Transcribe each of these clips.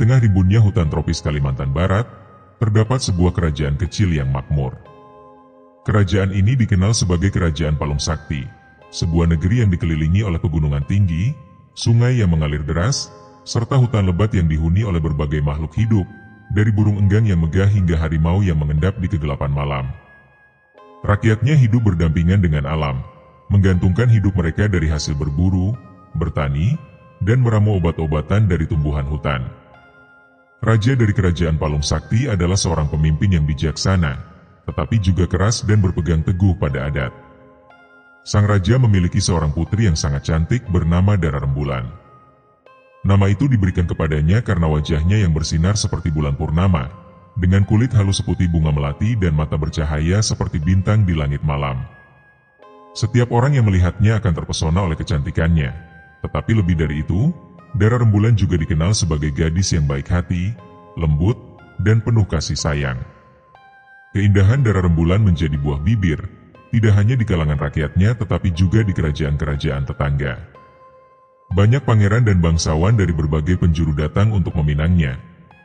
tengah rimbunnya hutan tropis Kalimantan Barat, terdapat sebuah kerajaan kecil yang makmur. Kerajaan ini dikenal sebagai Kerajaan Palung Sakti, sebuah negeri yang dikelilingi oleh pegunungan tinggi, sungai yang mengalir deras, serta hutan lebat yang dihuni oleh berbagai makhluk hidup, dari burung enggang yang megah hingga harimau yang mengendap di kegelapan malam. Rakyatnya hidup berdampingan dengan alam, menggantungkan hidup mereka dari hasil berburu, bertani, dan meramu obat-obatan dari tumbuhan hutan. Raja dari Kerajaan Palung Sakti adalah seorang pemimpin yang bijaksana, tetapi juga keras dan berpegang teguh pada adat. Sang raja memiliki seorang putri yang sangat cantik bernama Dara Rembulan. Nama itu diberikan kepadanya karena wajahnya yang bersinar seperti bulan purnama, dengan kulit halus seputih bunga melati dan mata bercahaya seperti bintang di langit malam. Setiap orang yang melihatnya akan terpesona oleh kecantikannya, tetapi lebih dari itu, Dara Rembulan juga dikenal sebagai gadis yang baik hati, lembut, dan penuh kasih sayang. Keindahan Dara Rembulan menjadi buah bibir, tidak hanya di kalangan rakyatnya tetapi juga di kerajaan-kerajaan tetangga. Banyak pangeran dan bangsawan dari berbagai penjuru datang untuk meminangnya,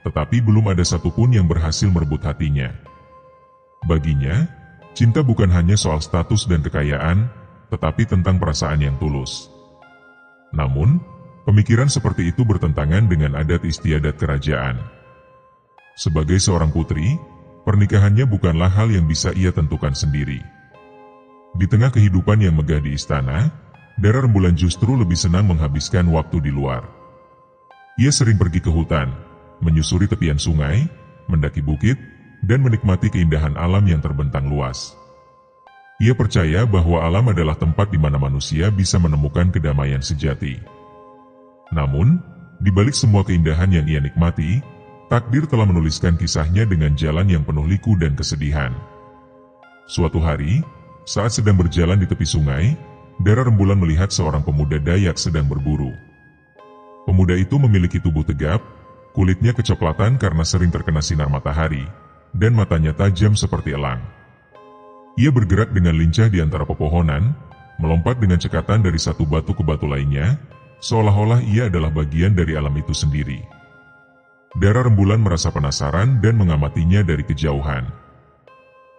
tetapi belum ada satupun yang berhasil merebut hatinya. Baginya, cinta bukan hanya soal status dan kekayaan, tetapi tentang perasaan yang tulus. Namun, pemikiran seperti itu bertentangan dengan adat istiadat kerajaan. Sebagai seorang putri, pernikahannya bukanlah hal yang bisa ia tentukan sendiri. Di tengah kehidupan yang megah di istana, Dara Rembulan justru lebih senang menghabiskan waktu di luar. Ia sering pergi ke hutan, menyusuri tepian sungai, mendaki bukit, dan menikmati keindahan alam yang terbentang luas. Ia percaya bahwa alam adalah tempat di mana manusia bisa menemukan kedamaian sejati. Namun, di balik semua keindahan yang ia nikmati, takdir telah menuliskan kisahnya dengan jalan yang penuh liku dan kesedihan. Suatu hari, saat sedang berjalan di tepi sungai, Dara Rembulan melihat seorang pemuda Dayak sedang berburu. Pemuda itu memiliki tubuh tegap, kulitnya kecoklatan karena sering terkena sinar matahari, dan matanya tajam seperti elang. Ia bergerak dengan lincah di antara pepohonan, melompat dengan cekatan dari satu batu ke batu lainnya, seolah-olah ia adalah bagian dari alam itu sendiri. Dara Rembulan merasa penasaran dan mengamatinya dari kejauhan.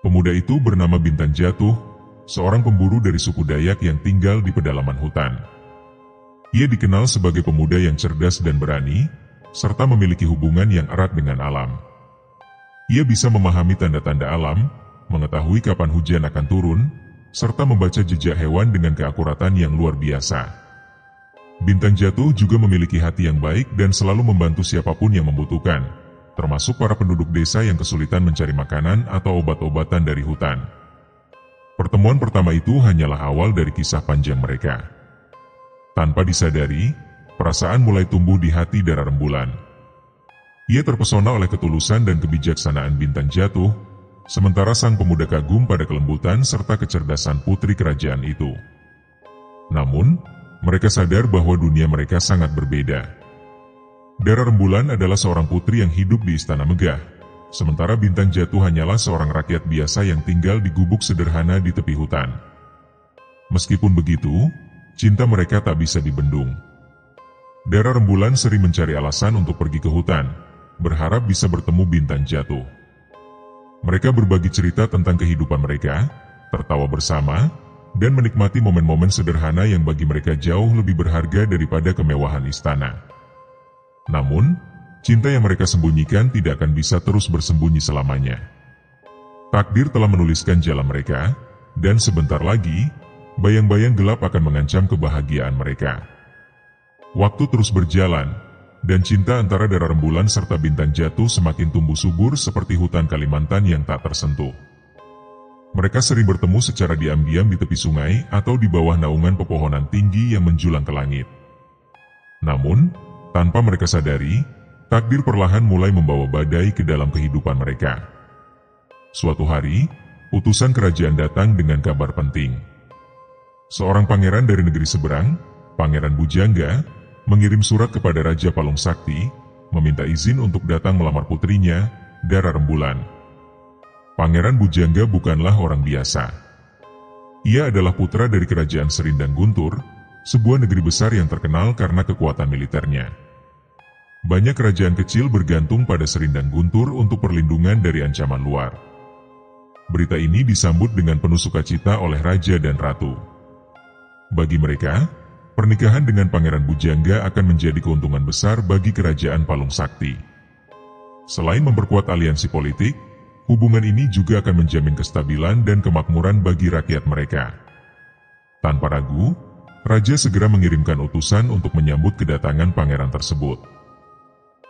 Pemuda itu bernama Bintang Jatuh, seorang pemburu dari suku Dayak yang tinggal di pedalaman hutan. Ia dikenal sebagai pemuda yang cerdas dan berani, serta memiliki hubungan yang erat dengan alam. Ia bisa memahami tanda-tanda alam, mengetahui kapan hujan akan turun, serta membaca jejak hewan dengan keakuratan yang luar biasa. Bintang Jatuh juga memiliki hati yang baik dan selalu membantu siapapun yang membutuhkan, termasuk para penduduk desa yang kesulitan mencari makanan atau obat-obatan dari hutan. Pertemuan pertama itu hanyalah awal dari kisah panjang mereka. Tanpa disadari, perasaan mulai tumbuh di hati Dara Rembulan. Ia terpesona oleh ketulusan dan kebijaksanaan Bintang Jatuh, sementara sang pemuda kagum pada kelembutan serta kecerdasan putri kerajaan itu. Namun, mereka sadar bahwa dunia mereka sangat berbeda. Dara Rembulan adalah seorang putri yang hidup di istana megah, sementara Bintang Jatuh hanyalah seorang rakyat biasa yang tinggal di gubuk sederhana di tepi hutan. Meskipun begitu, cinta mereka tak bisa dibendung. Dara Rembulan sering mencari alasan untuk pergi ke hutan, berharap bisa bertemu Bintang Jatuh. Mereka berbagi cerita tentang kehidupan mereka, tertawa bersama, dan menikmati momen-momen sederhana yang bagi mereka jauh lebih berharga daripada kemewahan istana. Namun, cinta yang mereka sembunyikan tidak akan bisa terus bersembunyi selamanya. Takdir telah menuliskan jalan mereka, dan sebentar lagi, bayang-bayang gelap akan mengancam kebahagiaan mereka. Waktu terus berjalan, dan cinta antara Dara Rembulan serta Bintang Jatuh semakin tumbuh subur seperti hutan Kalimantan yang tak tersentuh. Mereka sering bertemu secara diam-diam di tepi sungai atau di bawah naungan pepohonan tinggi yang menjulang ke langit. Namun, tanpa mereka sadari, takdir perlahan mulai membawa badai ke dalam kehidupan mereka. Suatu hari, utusan kerajaan datang dengan kabar penting. Seorang pangeran dari negeri seberang, Pangeran Bujangga, mengirim surat kepada Raja Palung Sakti, meminta izin untuk datang melamar putrinya, Dara Rembulan. Pangeran Bujangga bukanlah orang biasa. Ia adalah putra dari Kerajaan Serindang Guntur, sebuah negeri besar yang terkenal karena kekuatan militernya. Banyak kerajaan kecil bergantung pada Serindang Guntur untuk perlindungan dari ancaman luar. Berita ini disambut dengan penuh sukacita oleh raja dan ratu. Bagi mereka, pernikahan dengan Pangeran Bujangga akan menjadi keuntungan besar bagi kerajaan Palung Sakti. Selain memperkuat aliansi politik, hubungan ini juga akan menjamin kestabilan dan kemakmuran bagi rakyat mereka. Tanpa ragu, raja segera mengirimkan utusan untuk menyambut kedatangan pangeran tersebut.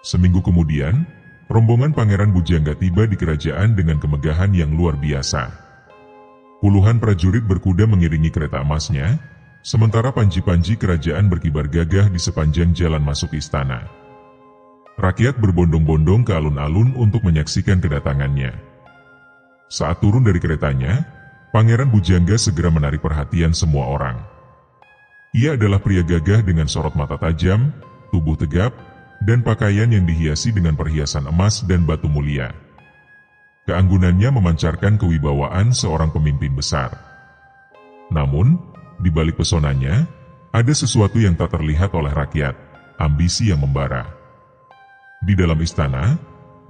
Seminggu kemudian, rombongan Pangeran Bujangga tiba di kerajaan dengan kemegahan yang luar biasa. Puluhan prajurit berkuda mengiringi kereta emasnya, sementara panji-panji kerajaan berkibar gagah di sepanjang jalan masuk istana. Rakyat berbondong-bondong ke alun-alun untuk menyaksikan kedatangannya. Saat turun dari keretanya, Pangeran Bujangga segera menarik perhatian semua orang. Ia adalah pria gagah dengan sorot mata tajam, tubuh tegap, dan pakaian yang dihiasi dengan perhiasan emas dan batu mulia. Keanggunannya memancarkan kewibawaan seorang pemimpin besar. Namun, di balik pesonanya, ada sesuatu yang tak terlihat oleh rakyat, ambisi yang membara. Di dalam istana,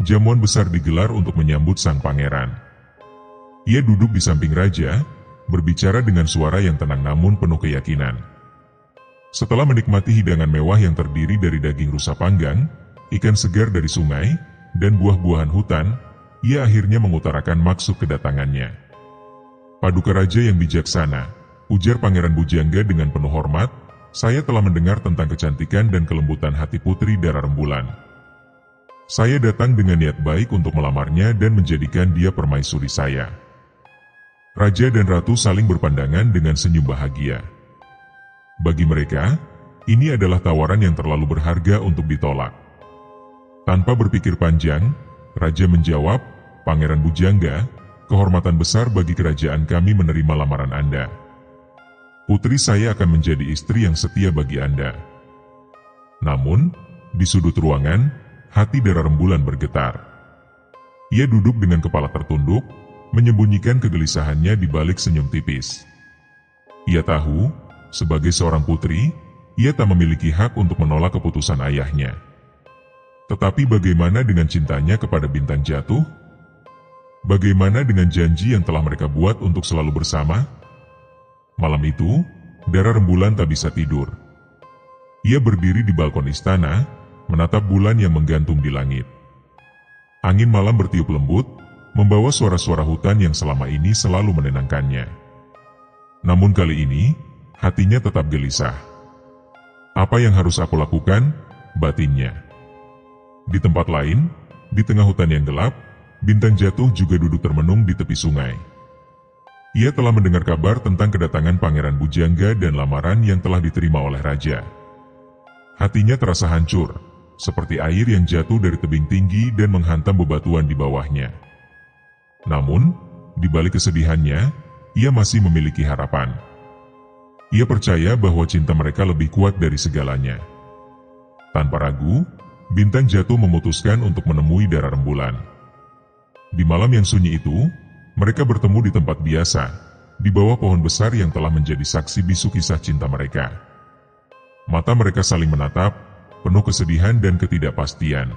jamuan besar digelar untuk menyambut sang pangeran. Ia duduk di samping raja, berbicara dengan suara yang tenang namun penuh keyakinan. Setelah menikmati hidangan mewah yang terdiri dari daging rusa panggang, ikan segar dari sungai, dan buah-buahan hutan, ia akhirnya mengutarakan maksud kedatangannya. "Paduka Raja yang bijaksana," ujar Pangeran Bujangga dengan penuh hormat, "saya telah mendengar tentang kecantikan dan kelembutan hati Putri Dara Rembulan. Saya datang dengan niat baik untuk melamarnya dan menjadikan dia permaisuri saya." Raja dan ratu saling berpandangan dengan senyum bahagia. Bagi mereka, ini adalah tawaran yang terlalu berharga untuk ditolak. Tanpa berpikir panjang, raja menjawab, "Pangeran Bujangga, kehormatan besar bagi kerajaan kami menerima lamaran Anda. Putri saya akan menjadi istri yang setia bagi Anda." Namun, di sudut ruangan, hati Dara Rembulan bergetar. Ia duduk dengan kepala tertunduk, menyembunyikan kegelisahannya di balik senyum tipis. Ia tahu, sebagai seorang putri, ia tak memiliki hak untuk menolak keputusan ayahnya. Tetapi bagaimana dengan cintanya kepada Bintang Jatuh? Bagaimana dengan janji yang telah mereka buat untuk selalu bersama? Malam itu, Dara Rembulan tak bisa tidur. Ia berdiri di balkon istana, menatap bulan yang menggantung di langit. Angin malam bertiup lembut, membawa suara-suara hutan yang selama ini selalu menenangkannya. Namun kali ini, hatinya tetap gelisah. "Apa yang harus aku lakukan?" batinnya. Di tempat lain, di tengah hutan yang gelap, Bintang Jatuh juga duduk termenung di tepi sungai. Ia telah mendengar kabar tentang kedatangan Pangeran Bujangga dan lamaran yang telah diterima oleh raja. Hatinya terasa hancur, seperti air yang jatuh dari tebing tinggi dan menghantam bebatuan di bawahnya. Namun, di balik kesedihannya, ia masih memiliki harapan. Ia percaya bahwa cinta mereka lebih kuat dari segalanya. Tanpa ragu, Bintang Jatuh memutuskan untuk menemui Dara Rembulan. Di malam yang sunyi itu, mereka bertemu di tempat biasa, di bawah pohon besar yang telah menjadi saksi bisu kisah cinta mereka. Mata mereka saling menatap, penuh kesedihan dan ketidakpastian.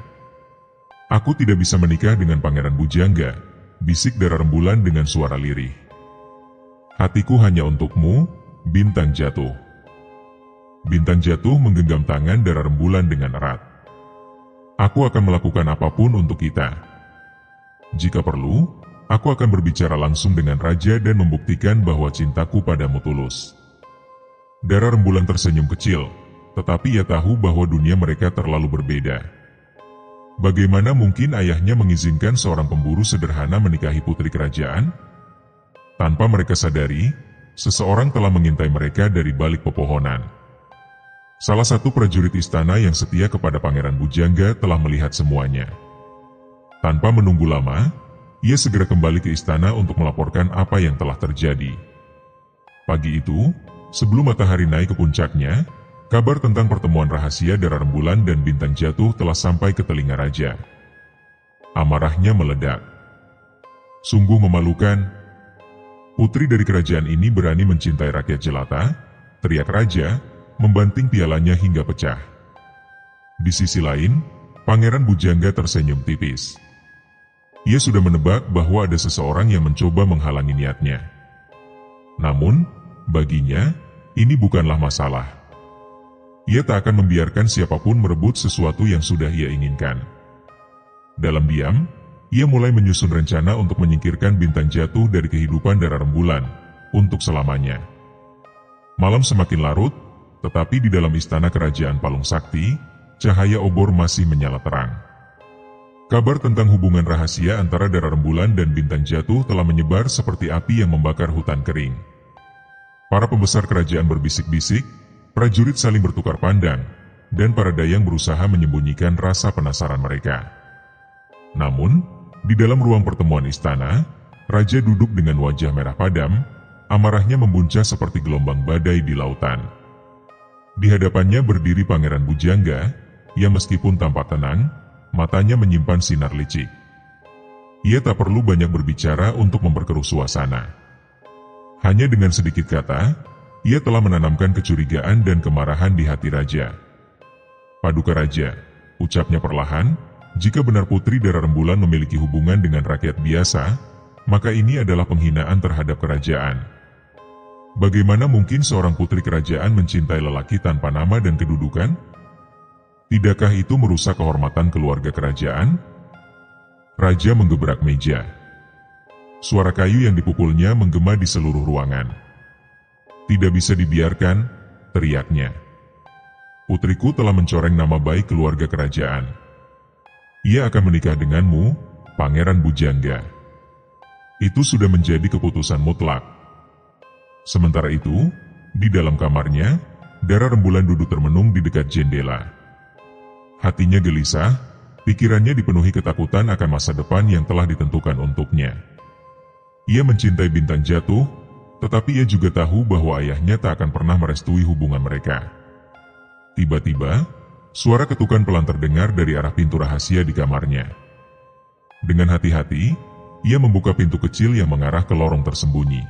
"Aku tidak bisa menikah dengan Pangeran Bujangga," bisik Dara Rembulan dengan suara lirih. "Hatiku hanya untukmu, Bintang Jatuh." Bintang Jatuh menggenggam tangan Dara Rembulan dengan erat. "Aku akan melakukan apapun untuk kita. Jika perlu, aku akan berbicara langsung dengan raja dan membuktikan bahwa cintaku padamu tulus." Dara Rembulan tersenyum kecil, tetapi ia tahu bahwa dunia mereka terlalu berbeda. Bagaimana mungkin ayahnya mengizinkan seorang pemburu sederhana menikahi putri kerajaan? Tanpa mereka sadari, seseorang telah mengintai mereka dari balik pepohonan. Salah satu prajurit istana yang setia kepada Pangeran Bujangga telah melihat semuanya. Tanpa menunggu lama, ia segera kembali ke istana untuk melaporkan apa yang telah terjadi. Pagi itu, sebelum matahari naik ke puncaknya, kabar tentang pertemuan rahasia Dara Rembulan dan Bintang Jatuh telah sampai ke telinga raja. Amarahnya meledak. "Sungguh memalukan. Putri dari kerajaan ini berani mencintai rakyat jelata," teriak raja, membanting pialanya hingga pecah. Di sisi lain, Pangeran Bujangga tersenyum tipis. Ia sudah menebak bahwa ada seseorang yang mencoba menghalangi niatnya. Namun, baginya, ini bukanlah masalah. Ia tak akan membiarkan siapapun merebut sesuatu yang sudah ia inginkan. Dalam diam, ia mulai menyusun rencana untuk menyingkirkan Bintang Jatuh dari kehidupan Dara Rembulan, untuk selamanya. Malam semakin larut, tetapi di dalam istana kerajaan Palung Sakti, cahaya obor masih menyala terang. Kabar tentang hubungan rahasia antara Dara Rembulan dan Bintang Jatuh telah menyebar seperti api yang membakar hutan kering. Para pembesar kerajaan berbisik-bisik, prajurit saling bertukar pandang, dan para dayang berusaha menyembunyikan rasa penasaran mereka. Namun, di dalam ruang pertemuan istana, raja duduk dengan wajah merah padam, amarahnya membuncah seperti gelombang badai di lautan. Di hadapannya berdiri Pangeran Bujangga, yang meskipun tampak tenang, matanya menyimpan sinar licik. Ia tak perlu banyak berbicara untuk memperkeruh suasana. Hanya dengan sedikit kata, ia telah menanamkan kecurigaan dan kemarahan di hati raja. Paduka Raja, ucapnya perlahan, jika benar Putri Dara Rembulan memiliki hubungan dengan rakyat biasa, maka ini adalah penghinaan terhadap kerajaan. Bagaimana mungkin seorang putri kerajaan mencintai lelaki tanpa nama dan kedudukan? Tidakkah itu merusak kehormatan keluarga kerajaan? Raja menggebrak meja. Suara kayu yang dipukulnya menggema di seluruh ruangan. Tidak bisa dibiarkan, teriaknya. Putriku telah mencoreng nama baik keluarga kerajaan. Ia akan menikah denganmu, Pangeran Bujangga. Itu sudah menjadi keputusan mutlak. Sementara itu, di dalam kamarnya, Dara Rembulan duduk termenung di dekat jendela. Hatinya gelisah, pikirannya dipenuhi ketakutan akan masa depan yang telah ditentukan untuknya. Ia mencintai Bintang Jatuh, tetapi ia juga tahu bahwa ayahnya tak akan pernah merestui hubungan mereka. Tiba-tiba, suara ketukan pelan terdengar dari arah pintu rahasia di kamarnya. Dengan hati-hati, ia membuka pintu kecil yang mengarah ke lorong tersembunyi.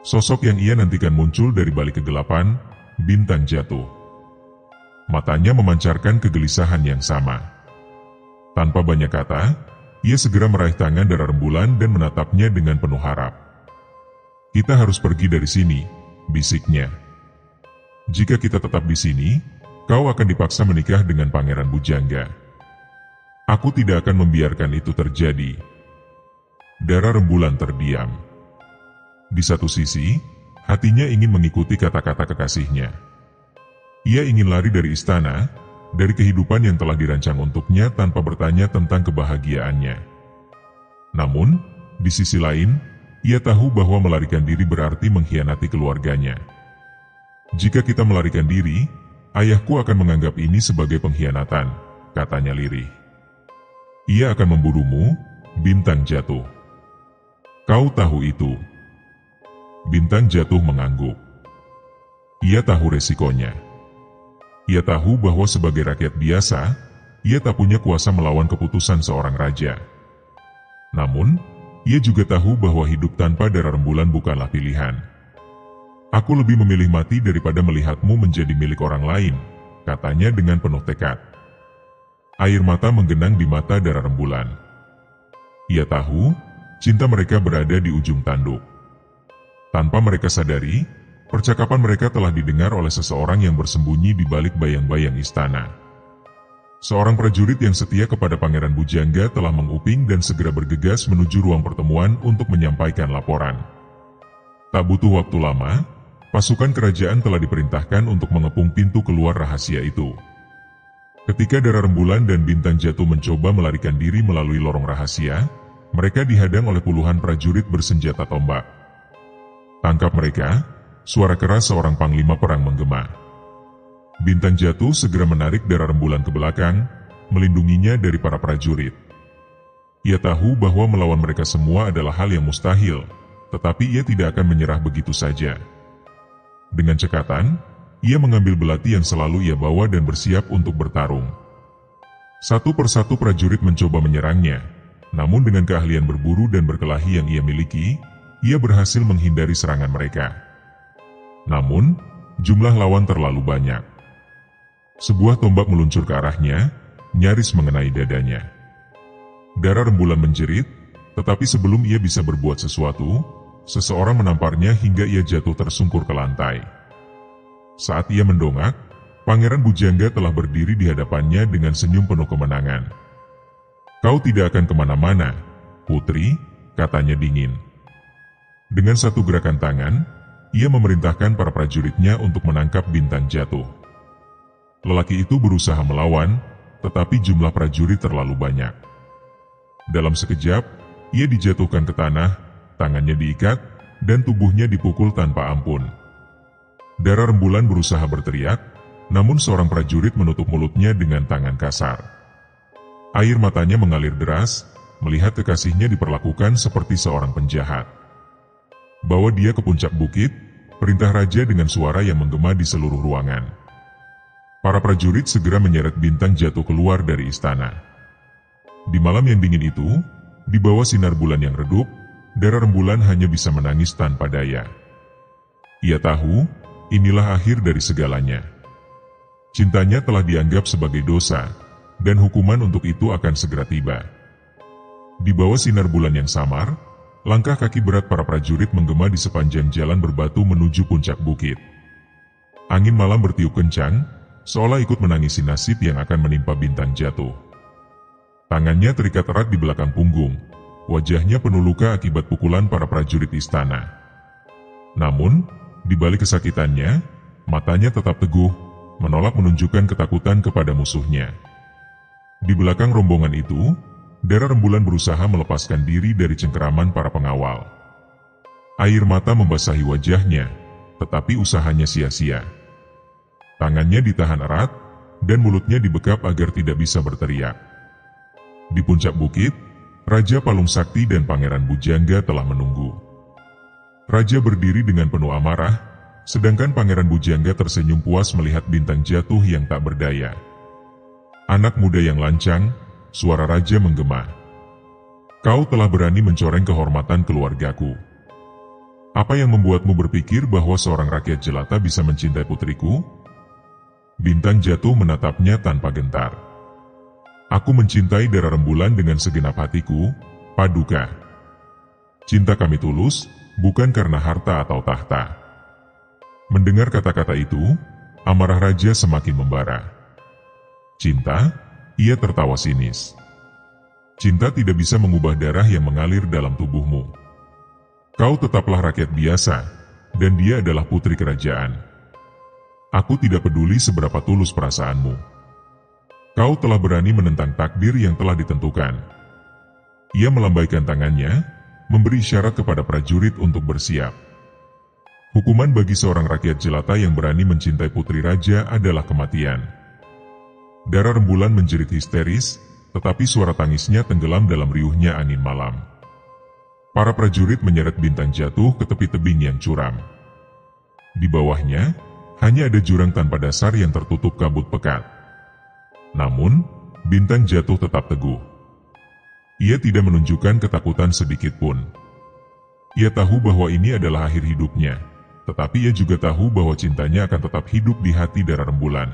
Sosok yang ia nantikan muncul dari balik kegelapan, Bintang Jatuh. Matanya memancarkan kegelisahan yang sama. Tanpa banyak kata, ia segera meraih tangan Dara Rembulan dan menatapnya dengan penuh harap. Kita harus pergi dari sini, bisiknya. Jika kita tetap di sini, kau akan dipaksa menikah dengan Pangeran Bujangga. Aku tidak akan membiarkan itu terjadi. Dara Rembulan terdiam. Di satu sisi, hatinya ingin mengikuti kata-kata kekasihnya. Ia ingin lari dari istana, dari kehidupan yang telah dirancang untuknya tanpa bertanya tentang kebahagiaannya. Namun, di sisi lain, ia tahu bahwa melarikan diri berarti mengkhianati keluarganya. Jika kita melarikan diri, ayahku akan menganggap ini sebagai pengkhianatan, katanya lirih. Ia akan membunuhmu, Bintang Jatuh. Kau tahu itu. Bintang Jatuh mengangguk. Ia tahu resikonya. Ia tahu bahwa sebagai rakyat biasa, ia tak punya kuasa melawan keputusan seorang raja. Namun, ia juga tahu bahwa hidup tanpa Dara Rembulan bukanlah pilihan. Aku lebih memilih mati daripada melihatmu menjadi milik orang lain, katanya dengan penuh tekad. Air mata menggenang di mata Dara Rembulan. Ia tahu, cinta mereka berada di ujung tanduk. Tanpa mereka sadari, percakapan mereka telah didengar oleh seseorang yang bersembunyi di balik bayang-bayang istana. Seorang prajurit yang setia kepada Pangeran Bujangga telah menguping dan segera bergegas menuju ruang pertemuan untuk menyampaikan laporan. Tak butuh waktu lama, pasukan kerajaan telah diperintahkan untuk mengepung pintu keluar rahasia itu. Ketika Dara Rembulan dan Bintang Jatuh mencoba melarikan diri melalui lorong rahasia, mereka dihadang oleh puluhan prajurit bersenjata tombak. Tangkap mereka, suara keras seorang panglima perang menggema. Bintang Jatuh segera menarik Dara Rembulan ke belakang, melindunginya dari para prajurit. Ia tahu bahwa melawan mereka semua adalah hal yang mustahil, tetapi ia tidak akan menyerah begitu saja. Dengan cekatan, ia mengambil belati yang selalu ia bawa dan bersiap untuk bertarung. Satu persatu prajurit mencoba menyerangnya, namun dengan keahlian berburu dan berkelahi yang ia miliki, ia berhasil menghindari serangan mereka. Namun, jumlah lawan terlalu banyak. Sebuah tombak meluncur ke arahnya, nyaris mengenai dadanya. Darah rembulan menjerit, tetapi sebelum ia bisa berbuat sesuatu, seseorang menamparnya hingga ia jatuh tersungkur ke lantai. Saat ia mendongak, Pangeran Bujangga telah berdiri di hadapannya dengan senyum penuh kemenangan. "Kau tidak akan kemana-mana, putri," katanya dingin. Dengan satu gerakan tangan, ia memerintahkan para prajuritnya untuk menangkap Bintang Jatuh. Lelaki itu berusaha melawan, tetapi jumlah prajurit terlalu banyak. Dalam sekejap, ia dijatuhkan ke tanah, tangannya diikat, dan tubuhnya dipukul tanpa ampun. Darah rembulan berusaha berteriak, namun seorang prajurit menutup mulutnya dengan tangan kasar. Air matanya mengalir deras, melihat kekasihnya diperlakukan seperti seorang penjahat. "Bawa dia ke puncak bukit," perintah raja dengan suara yang menggema di seluruh ruangan. Para prajurit segera menyeret Bintang Jatuh keluar dari istana. Di malam yang dingin itu, di bawah sinar bulan yang redup, darah rembulan hanya bisa menangis tanpa daya. Ia tahu, inilah akhir dari segalanya. Cintanya telah dianggap sebagai dosa, dan hukuman untuk itu akan segera tiba. Di bawah sinar bulan yang samar, langkah kaki berat para prajurit menggema di sepanjang jalan berbatu menuju puncak bukit. Angin malam bertiup kencang, seolah ikut menangisi nasib yang akan menimpa Bintang Jatuh. Tangannya terikat erat di belakang punggung, wajahnya penuh luka akibat pukulan para prajurit istana. Namun, di balik kesakitannya, matanya tetap teguh, menolak menunjukkan ketakutan kepada musuhnya. Di belakang rombongan itu, darah rembulan berusaha melepaskan diri dari cengkeraman para pengawal. Air mata membasahi wajahnya, tetapi usahanya sia-sia. Tangannya ditahan erat, dan mulutnya dibekap agar tidak bisa berteriak. Di puncak bukit, Raja Palung Sakti dan Pangeran Bujangga telah menunggu. Raja berdiri dengan penuh amarah, sedangkan Pangeran Bujangga tersenyum puas melihat Bintang Jatuh yang tak berdaya. "Anak muda yang lancang," suara raja menggema. "Kau telah berani mencoreng kehormatan keluargaku. Apa yang membuatmu berpikir bahwa seorang rakyat jelata bisa mencintai putriku?" Bintang Jatuh menatapnya tanpa gentar. "Aku mencintai darah rembulan dengan segenap hatiku, Paduka. Cinta kami tulus, bukan karena harta atau tahta." Mendengar kata-kata itu, amarah raja semakin membara. "Cinta?" Ia tertawa sinis. "Cinta tidak bisa mengubah darah yang mengalir dalam tubuhmu. Kau tetaplah rakyat biasa, dan dia adalah putri kerajaan. Aku tidak peduli seberapa tulus perasaanmu. Kau telah berani menentang takdir yang telah ditentukan." Ia melambaikan tangannya, memberi isyarat kepada prajurit untuk bersiap. Hukuman bagi seorang rakyat jelata yang berani mencintai putri raja adalah kematian. Darah rembulan menjerit histeris, tetapi suara tangisnya tenggelam dalam riuhnya angin malam. Para prajurit menyeret Bintang Jatuh ke tepi tebing yang curam. Di bawahnya, hanya ada jurang tanpa dasar yang tertutup kabut pekat. Namun, Bintang Jatuh tetap teguh. Ia tidak menunjukkan ketakutan sedikit pun. Ia tahu bahwa ini adalah akhir hidupnya, tetapi ia juga tahu bahwa cintanya akan tetap hidup di hati darah rembulan.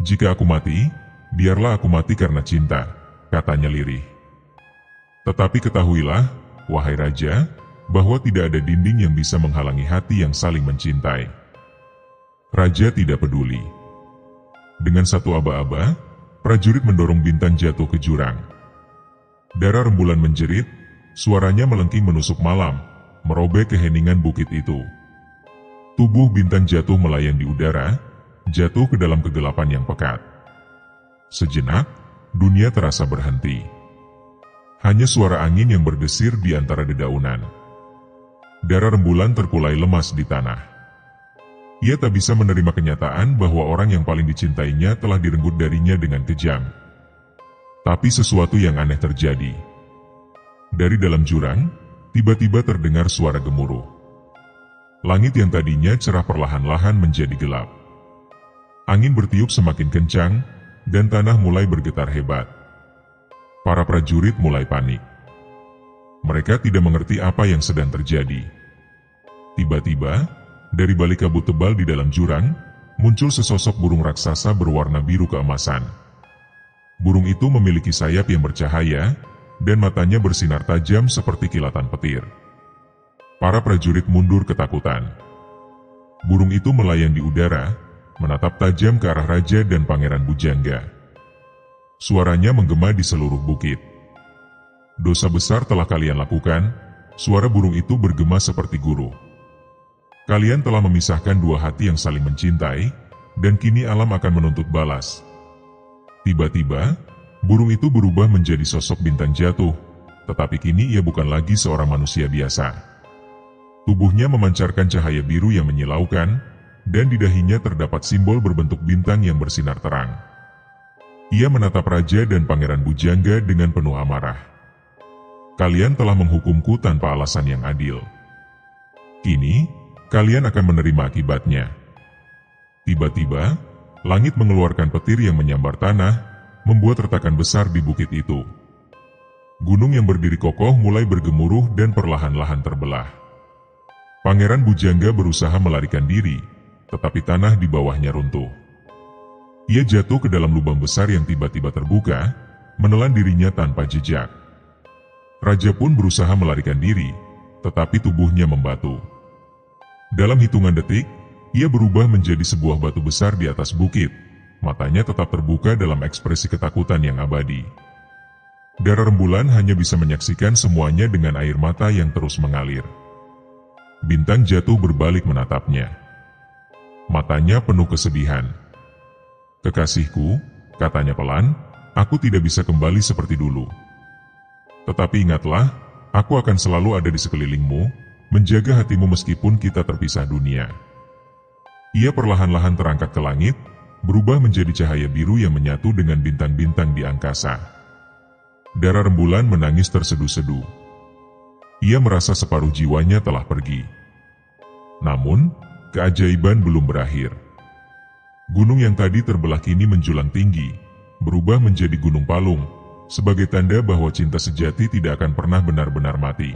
"Jika aku mati, biarlah aku mati karena cinta," katanya lirih. "Tetapi ketahuilah, wahai raja, bahwa tidak ada dinding yang bisa menghalangi hati yang saling mencintai." Raja tidak peduli. Dengan satu aba-aba, prajurit mendorong Bintang Jatuh ke jurang. Darah rembulan menjerit, suaranya melengking menusuk malam, merobek keheningan bukit itu. Tubuh Bintang Jatuh melayang di udara, jatuh ke dalam kegelapan yang pekat. Sejenak, dunia terasa berhenti. Hanya suara angin yang berdesir di antara dedaunan. Darah rembulan terkulai lemas di tanah. Ia tak bisa menerima kenyataan bahwa orang yang paling dicintainya telah direnggut darinya dengan kejam. Tapi sesuatu yang aneh terjadi. Dari dalam jurang, tiba-tiba terdengar suara gemuruh. Langit yang tadinya cerah perlahan-lahan menjadi gelap. Angin bertiup semakin kencang, dan tanah mulai bergetar hebat. Para prajurit mulai panik. Mereka tidak mengerti apa yang sedang terjadi. Tiba-tiba, dari balik kabut tebal di dalam jurang, muncul sesosok burung raksasa berwarna biru keemasan. Burung itu memiliki sayap yang bercahaya, dan matanya bersinar tajam seperti kilatan petir. Para prajurit mundur ketakutan. Burung itu melayang di udara, menatap tajam ke arah raja dan pangeran Bujangga. Suaranya menggema di seluruh bukit. "Dosa besar telah kalian lakukan," suara burung itu bergema seperti guru. "Kalian telah memisahkan dua hati yang saling mencintai, dan kini alam akan menuntut balas." Tiba-tiba, burung itu berubah menjadi sosok bintang jatuh, tetapi kini ia bukan lagi seorang manusia biasa. Tubuhnya memancarkan cahaya biru yang menyilaukan, dan di dahinya terdapat simbol berbentuk bintang yang bersinar terang. Ia menatap raja dan pangeran Bujangga dengan penuh amarah. "Kalian telah menghukumku tanpa alasan yang adil. Kini, kalian akan menerima akibatnya." Tiba-tiba, langit mengeluarkan petir yang menyambar tanah, membuat retakan besar di bukit itu. Gunung yang berdiri kokoh mulai bergemuruh dan perlahan-lahan terbelah. Pangeran Bujangga berusaha melarikan diri, tetapi tanah di bawahnya runtuh. Ia jatuh ke dalam lubang besar yang tiba-tiba terbuka, menelan dirinya tanpa jejak. Raja pun berusaha melarikan diri, tetapi tubuhnya membatu. Dalam hitungan detik, ia berubah menjadi sebuah batu besar di atas bukit. Matanya tetap terbuka dalam ekspresi ketakutan yang abadi. Dara Rembulan hanya bisa menyaksikan semuanya dengan air mata yang terus mengalir. Bintang Jatuh berbalik menatapnya. Matanya penuh kesedihan. "Kekasihku," katanya pelan, "aku tidak bisa kembali seperti dulu. Tetapi ingatlah, aku akan selalu ada di sekelilingmu, menjaga hatimu meskipun kita terpisah dunia." Ia perlahan-lahan terangkat ke langit, berubah menjadi cahaya biru yang menyatu dengan bintang-bintang di angkasa. Dara Rembulan menangis terseduh-seduh. Ia merasa separuh jiwanya telah pergi. Namun, keajaiban belum berakhir. Gunung yang tadi terbelah kini menjulang tinggi, berubah menjadi Gunung Palung, sebagai tanda bahwa cinta sejati tidak akan pernah benar-benar mati.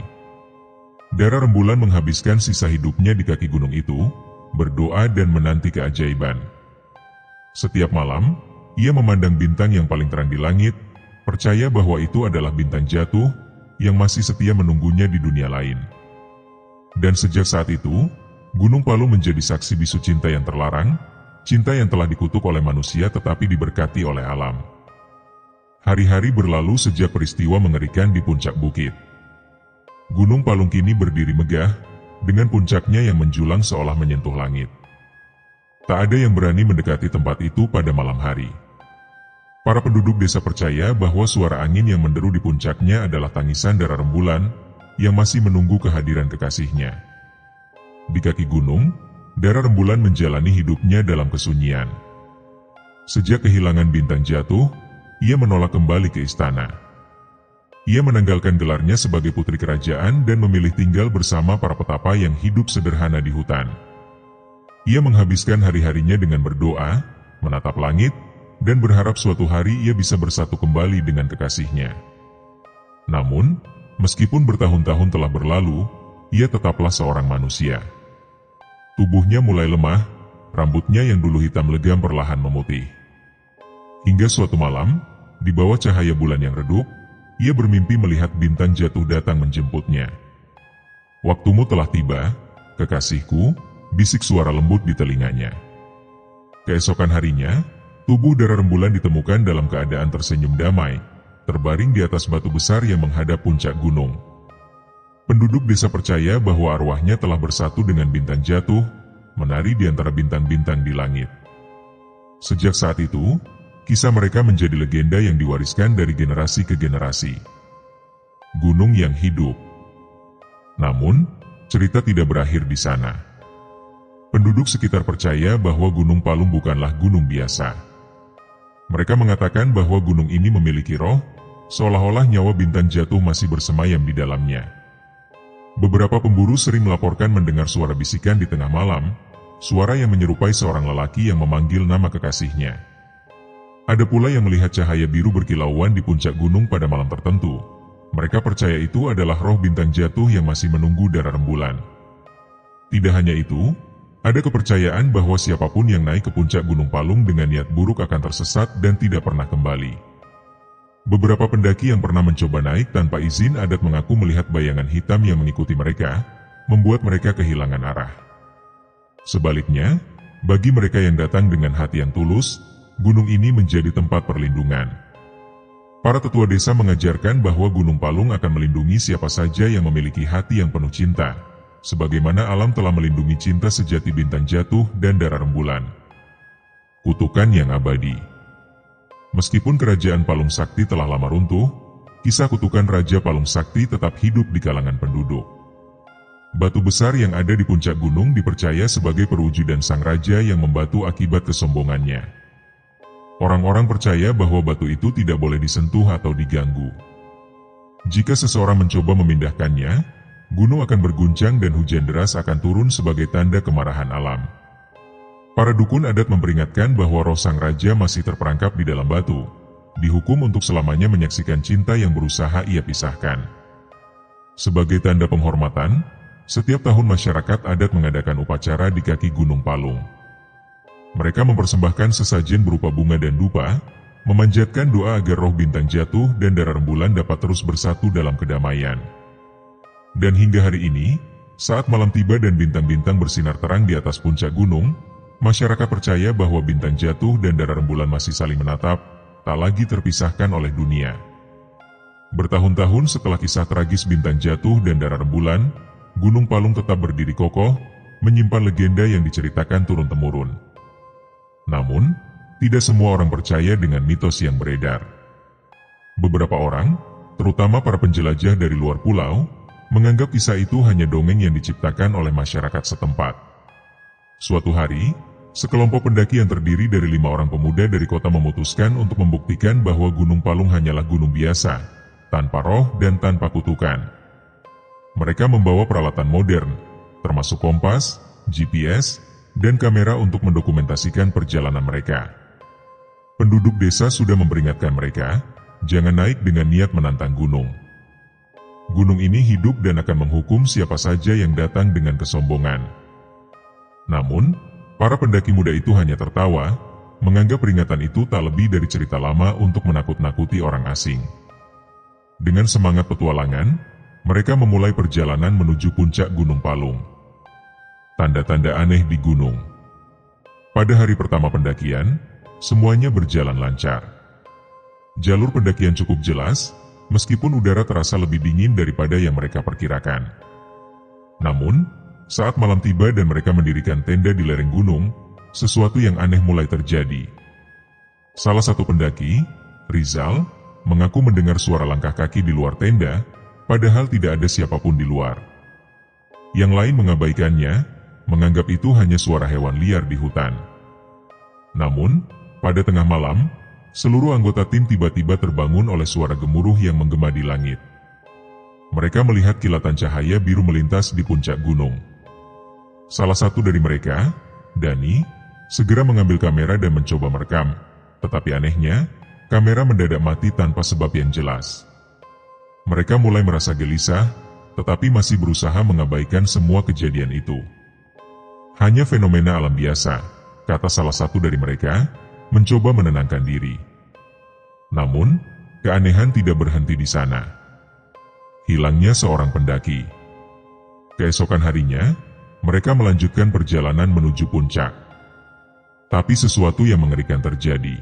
Dara Rembulan menghabiskan sisa hidupnya di kaki gunung itu, berdoa dan menanti keajaiban. Setiap malam, ia memandang bintang yang paling terang di langit, percaya bahwa itu adalah bintang jatuh yang masih setia menunggunya di dunia lain. Dan sejak saat itu, Gunung Palung menjadi saksi bisu cinta yang terlarang, cinta yang telah dikutuk oleh manusia tetapi diberkati oleh alam. Hari-hari berlalu sejak peristiwa mengerikan di puncak bukit. Gunung Palung kini berdiri megah, dengan puncaknya yang menjulang seolah menyentuh langit. Tak ada yang berani mendekati tempat itu pada malam hari. Para penduduk desa percaya bahwa suara angin yang menderu di puncaknya adalah tangisan Dara Rembulan yang masih menunggu kehadiran kekasihnya. Di kaki gunung, Dara Rembulan menjalani hidupnya dalam kesunyian. Sejak kehilangan bintang jatuh, ia menolak kembali ke istana. Ia menanggalkan gelarnya sebagai putri kerajaan dan memilih tinggal bersama para petapa yang hidup sederhana di hutan. Ia menghabiskan hari-harinya dengan berdoa, menatap langit, dan berharap suatu hari ia bisa bersatu kembali dengan kekasihnya. Namun, meskipun bertahun-tahun telah berlalu, ia tetaplah seorang manusia. Tubuhnya mulai lemah, rambutnya yang dulu hitam legam perlahan memutih. Hingga suatu malam, di bawah cahaya bulan yang redup, ia bermimpi melihat bintang jatuh datang menjemputnya. "Waktumu telah tiba, kekasihku," bisik suara lembut di telinganya. Keesokan harinya, tubuh Dara Rembulan ditemukan dalam keadaan tersenyum damai, terbaring di atas batu besar yang menghadap puncak gunung. Penduduk desa percaya bahwa arwahnya telah bersatu dengan bintang jatuh, menari di antara bintang-bintang di langit. Sejak saat itu, kisah mereka menjadi legenda yang diwariskan dari generasi ke generasi. Gunung yang hidup. Namun, cerita tidak berakhir di sana. Penduduk sekitar percaya bahwa Gunung Palung bukanlah gunung biasa. Mereka mengatakan bahwa gunung ini memiliki roh, seolah-olah nyawa bintang jatuh masih bersemayam di dalamnya. Beberapa pemburu sering melaporkan mendengar suara bisikan di tengah malam, suara yang menyerupai seorang lelaki yang memanggil nama kekasihnya. Ada pula yang melihat cahaya biru berkilauan di puncak gunung pada malam tertentu. Mereka percaya itu adalah roh bintang jatuh yang masih menunggu Dara Rembulan. Tidak hanya itu, ada kepercayaan bahwa siapapun yang naik ke puncak Gunung Palung dengan niat buruk akan tersesat dan tidak pernah kembali. Beberapa pendaki yang pernah mencoba naik tanpa izin adat mengaku melihat bayangan hitam yang mengikuti mereka, membuat mereka kehilangan arah. Sebaliknya, bagi mereka yang datang dengan hati yang tulus, gunung ini menjadi tempat perlindungan. Para tetua desa mengajarkan bahwa Gunung Palung akan melindungi siapa saja yang memiliki hati yang penuh cinta, sebagaimana alam telah melindungi cinta sejati bintang jatuh dan darah rembulan. Kutukan yang abadi. Meskipun kerajaan Palung Sakti telah lama runtuh, kisah kutukan Raja Palung Sakti tetap hidup di kalangan penduduk. Batu besar yang ada di puncak gunung dipercaya sebagai perwujudan sang raja yang membatu akibat kesombongannya. Orang-orang percaya bahwa batu itu tidak boleh disentuh atau diganggu. Jika seseorang mencoba memindahkannya, gunung akan berguncang dan hujan deras akan turun sebagai tanda kemarahan alam. Para dukun adat memperingatkan bahwa roh sang raja masih terperangkap di dalam batu, dihukum untuk selamanya menyaksikan cinta yang berusaha ia pisahkan. Sebagai tanda penghormatan, setiap tahun masyarakat adat mengadakan upacara di kaki Gunung Palung. Mereka mempersembahkan sesajen berupa bunga dan dupa, memanjatkan doa agar roh bintang jatuh dan darah rembulan dapat terus bersatu dalam kedamaian. Dan hingga hari ini, saat malam tiba dan bintang-bintang bersinar terang di atas puncak gunung, masyarakat percaya bahwa bintang jatuh dan darah rembulan masih saling menatap, tak lagi terpisahkan oleh dunia. Bertahun-tahun setelah kisah tragis bintang jatuh dan darah rembulan, Gunung Palung tetap berdiri kokoh, menyimpan legenda yang diceritakan turun-temurun. Namun, tidak semua orang percaya dengan mitos yang beredar. Beberapa orang, terutama para penjelajah dari luar pulau, menganggap kisah itu hanya dongeng yang diciptakan oleh masyarakat setempat. Suatu hari, sekelompok pendaki yang terdiri dari 5 orang pemuda dari kota memutuskan untuk membuktikan bahwa Gunung Palung hanyalah gunung biasa, tanpa roh dan tanpa kutukan. Mereka membawa peralatan modern, termasuk kompas, GPS, dan kamera untuk mendokumentasikan perjalanan mereka. Penduduk desa sudah memperingatkan mereka, jangan naik dengan niat menantang gunung. Gunung ini hidup dan akan menghukum siapa saja yang datang dengan kesombongan. Namun, para pendaki muda itu hanya tertawa, menganggap peringatan itu tak lebih dari cerita lama untuk menakut-nakuti orang asing. Dengan semangat petualangan, mereka memulai perjalanan menuju puncak Gunung Palung. Tanda-tanda aneh di gunung. Pada hari pertama pendakian, semuanya berjalan lancar. Jalur pendakian cukup jelas, meskipun udara terasa lebih dingin daripada yang mereka perkirakan. Namun, saat malam tiba dan mereka mendirikan tenda di lereng gunung, sesuatu yang aneh mulai terjadi. Salah satu pendaki, Rizal, mengaku mendengar suara langkah kaki di luar tenda, padahal tidak ada siapapun di luar. Yang lain mengabaikannya, menganggap itu hanya suara hewan liar di hutan. Namun, pada tengah malam, seluruh anggota tim tiba-tiba terbangun oleh suara gemuruh yang menggema di langit. Mereka melihat kilatan cahaya biru melintas di puncak gunung. Salah satu dari mereka, Dani, segera mengambil kamera dan mencoba merekam, tetapi anehnya, kamera mendadak mati tanpa sebab yang jelas. Mereka mulai merasa gelisah, tetapi masih berusaha mengabaikan semua kejadian itu. Hanya fenomena alam biasa, kata salah satu dari mereka, mencoba menenangkan diri. Namun, keanehan tidak berhenti di sana. Hilangnya seorang pendaki. Keesokan harinya, mereka melanjutkan perjalanan menuju puncak. Tapi sesuatu yang mengerikan terjadi.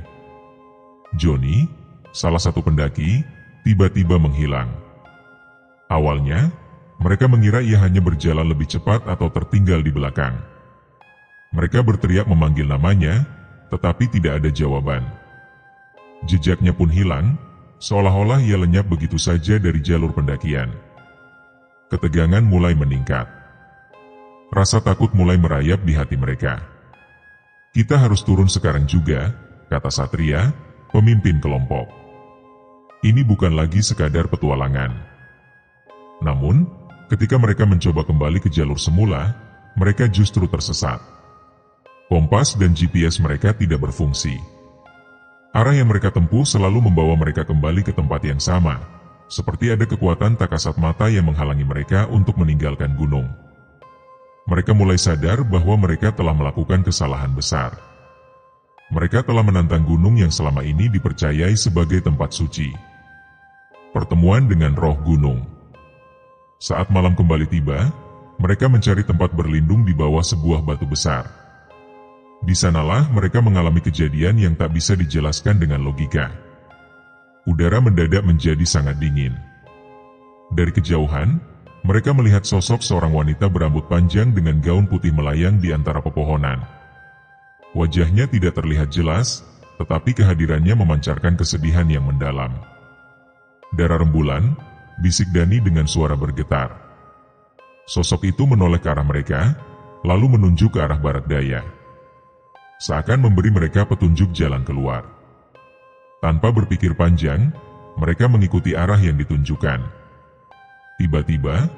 Johnny, salah satu pendaki, tiba-tiba menghilang. Awalnya, mereka mengira ia hanya berjalan lebih cepat atau tertinggal di belakang. Mereka berteriak memanggil namanya, tetapi tidak ada jawaban. Jejaknya pun hilang, seolah-olah ia lenyap begitu saja dari jalur pendakian. Ketegangan mulai meningkat. Rasa takut mulai merayap di hati mereka. Kita harus turun sekarang juga, kata Satria, pemimpin kelompok. Ini bukan lagi sekadar petualangan. Namun, ketika mereka mencoba kembali ke jalur semula, mereka justru tersesat. Kompas dan GPS mereka tidak berfungsi. Arah yang mereka tempuh selalu membawa mereka kembali ke tempat yang sama, seperti ada kekuatan tak kasat mata yang menghalangi mereka untuk meninggalkan gunung. Mereka mulai sadar bahwa mereka telah melakukan kesalahan besar. Mereka telah menantang gunung yang selama ini dipercayai sebagai tempat suci. Pertemuan dengan roh gunung. Saat malam kembali tiba, mereka mencari tempat berlindung di bawah sebuah batu besar. Di sanalah mereka mengalami kejadian yang tak bisa dijelaskan dengan logika. Udara mendadak menjadi sangat dingin. Dari kejauhan, mereka melihat sosok seorang wanita berambut panjang dengan gaun putih melayang di antara pepohonan. Wajahnya tidak terlihat jelas, tetapi kehadirannya memancarkan kesedihan yang mendalam. "Darah rembulan," bisik Dani dengan suara bergetar. Sosok itu menoleh ke arah mereka, lalu menunjuk ke arah barat daya. Seakan memberi mereka petunjuk jalan keluar. Tanpa berpikir panjang, mereka mengikuti arah yang ditunjukkan. Tiba-tiba,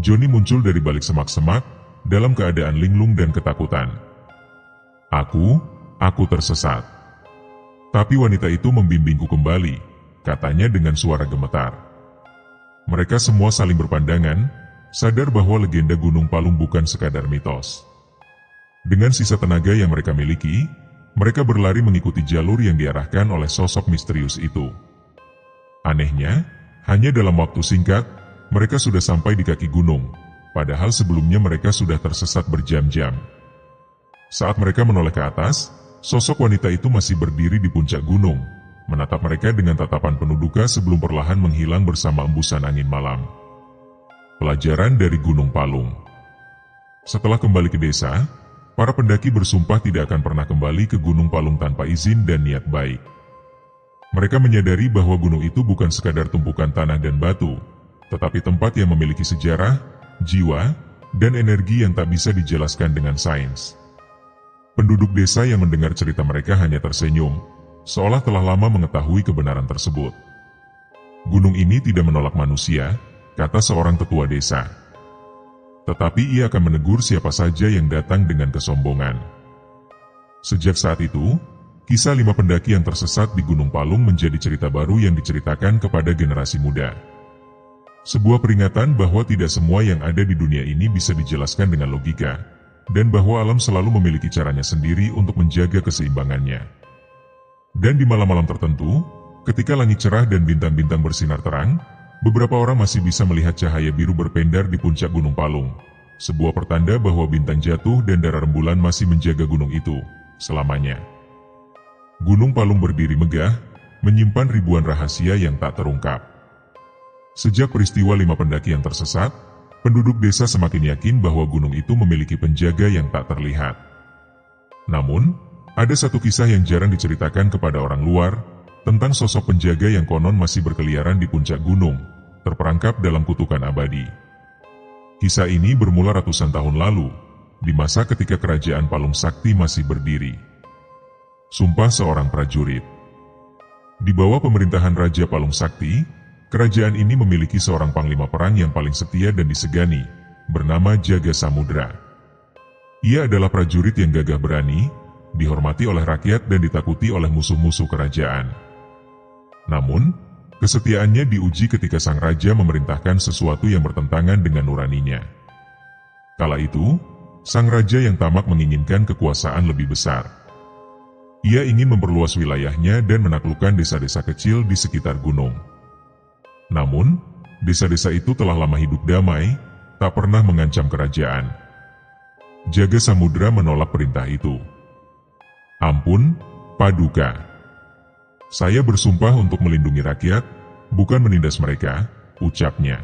Johnny muncul dari balik semak-semak, dalam keadaan linglung dan ketakutan. Aku tersesat." Tapi wanita itu membimbingku kembali, katanya dengan suara gemetar. Mereka semua saling berpandangan, sadar bahwa legenda Gunung Palung bukan sekadar mitos. Dengan sisa tenaga yang mereka miliki, mereka berlari mengikuti jalur yang diarahkan oleh sosok misterius itu. Anehnya, hanya dalam waktu singkat, mereka sudah sampai di kaki gunung, padahal sebelumnya mereka sudah tersesat berjam-jam. Saat mereka menoleh ke atas, sosok wanita itu masih berdiri di puncak gunung, menatap mereka dengan tatapan penuh duka sebelum perlahan menghilang bersama embusan angin malam. Pelajaran dari Gunung Palung. Setelah kembali ke desa, para pendaki bersumpah tidak akan pernah kembali ke Gunung Palung tanpa izin dan niat baik. Mereka menyadari bahwa gunung itu bukan sekadar tumpukan tanah dan batu, tetapi tempat yang memiliki sejarah, jiwa, dan energi yang tak bisa dijelaskan dengan sains. Penduduk desa yang mendengar cerita mereka hanya tersenyum, seolah telah lama mengetahui kebenaran tersebut. "Gunung ini tidak menolak manusia," kata seorang tetua desa. "Tetapi ia akan menegur siapa saja yang datang dengan kesombongan." Sejak saat itu, kisah 5 pendaki yang tersesat di Gunung Palung menjadi cerita baru yang diceritakan kepada generasi muda. Sebuah peringatan bahwa tidak semua yang ada di dunia ini bisa dijelaskan dengan logika, dan bahwa alam selalu memiliki caranya sendiri untuk menjaga keseimbangannya. Dan di malam-malam tertentu, ketika langit cerah dan bintang-bintang bersinar terang, beberapa orang masih bisa melihat cahaya biru berpendar di puncak Gunung Palung, sebuah pertanda bahwa bintang jatuh dan darah rembulan masih menjaga gunung itu selamanya. Gunung Palung berdiri megah, menyimpan ribuan rahasia yang tak terungkap. Sejak peristiwa 5 pendaki yang tersesat, penduduk desa semakin yakin bahwa gunung itu memiliki penjaga yang tak terlihat. Namun, ada satu kisah yang jarang diceritakan kepada orang luar, tentang sosok penjaga yang konon masih berkeliaran di puncak gunung, terperangkap dalam kutukan abadi. Kisah ini bermula ratusan tahun lalu, di masa ketika kerajaan Palung Sakti masih berdiri. Sumpah seorang prajurit. Di bawah pemerintahan Raja Palung Sakti, kerajaan ini memiliki seorang panglima perang yang paling setia dan disegani, bernama Jaga Samudra. Ia adalah prajurit yang gagah berani, dihormati oleh rakyat dan ditakuti oleh musuh-musuh kerajaan. Namun, kesetiaannya diuji ketika sang raja memerintahkan sesuatu yang bertentangan dengan nuraninya. Kala itu, sang raja yang tamak menginginkan kekuasaan lebih besar. Ia ingin memperluas wilayahnya dan menaklukkan desa-desa kecil di sekitar gunung. Namun, desa-desa itu telah lama hidup damai, tak pernah mengancam kerajaan. Jaga Samudra menolak perintah itu. "Ampun, Paduka. Saya bersumpah untuk melindungi rakyat, bukan menindas mereka," ucapnya.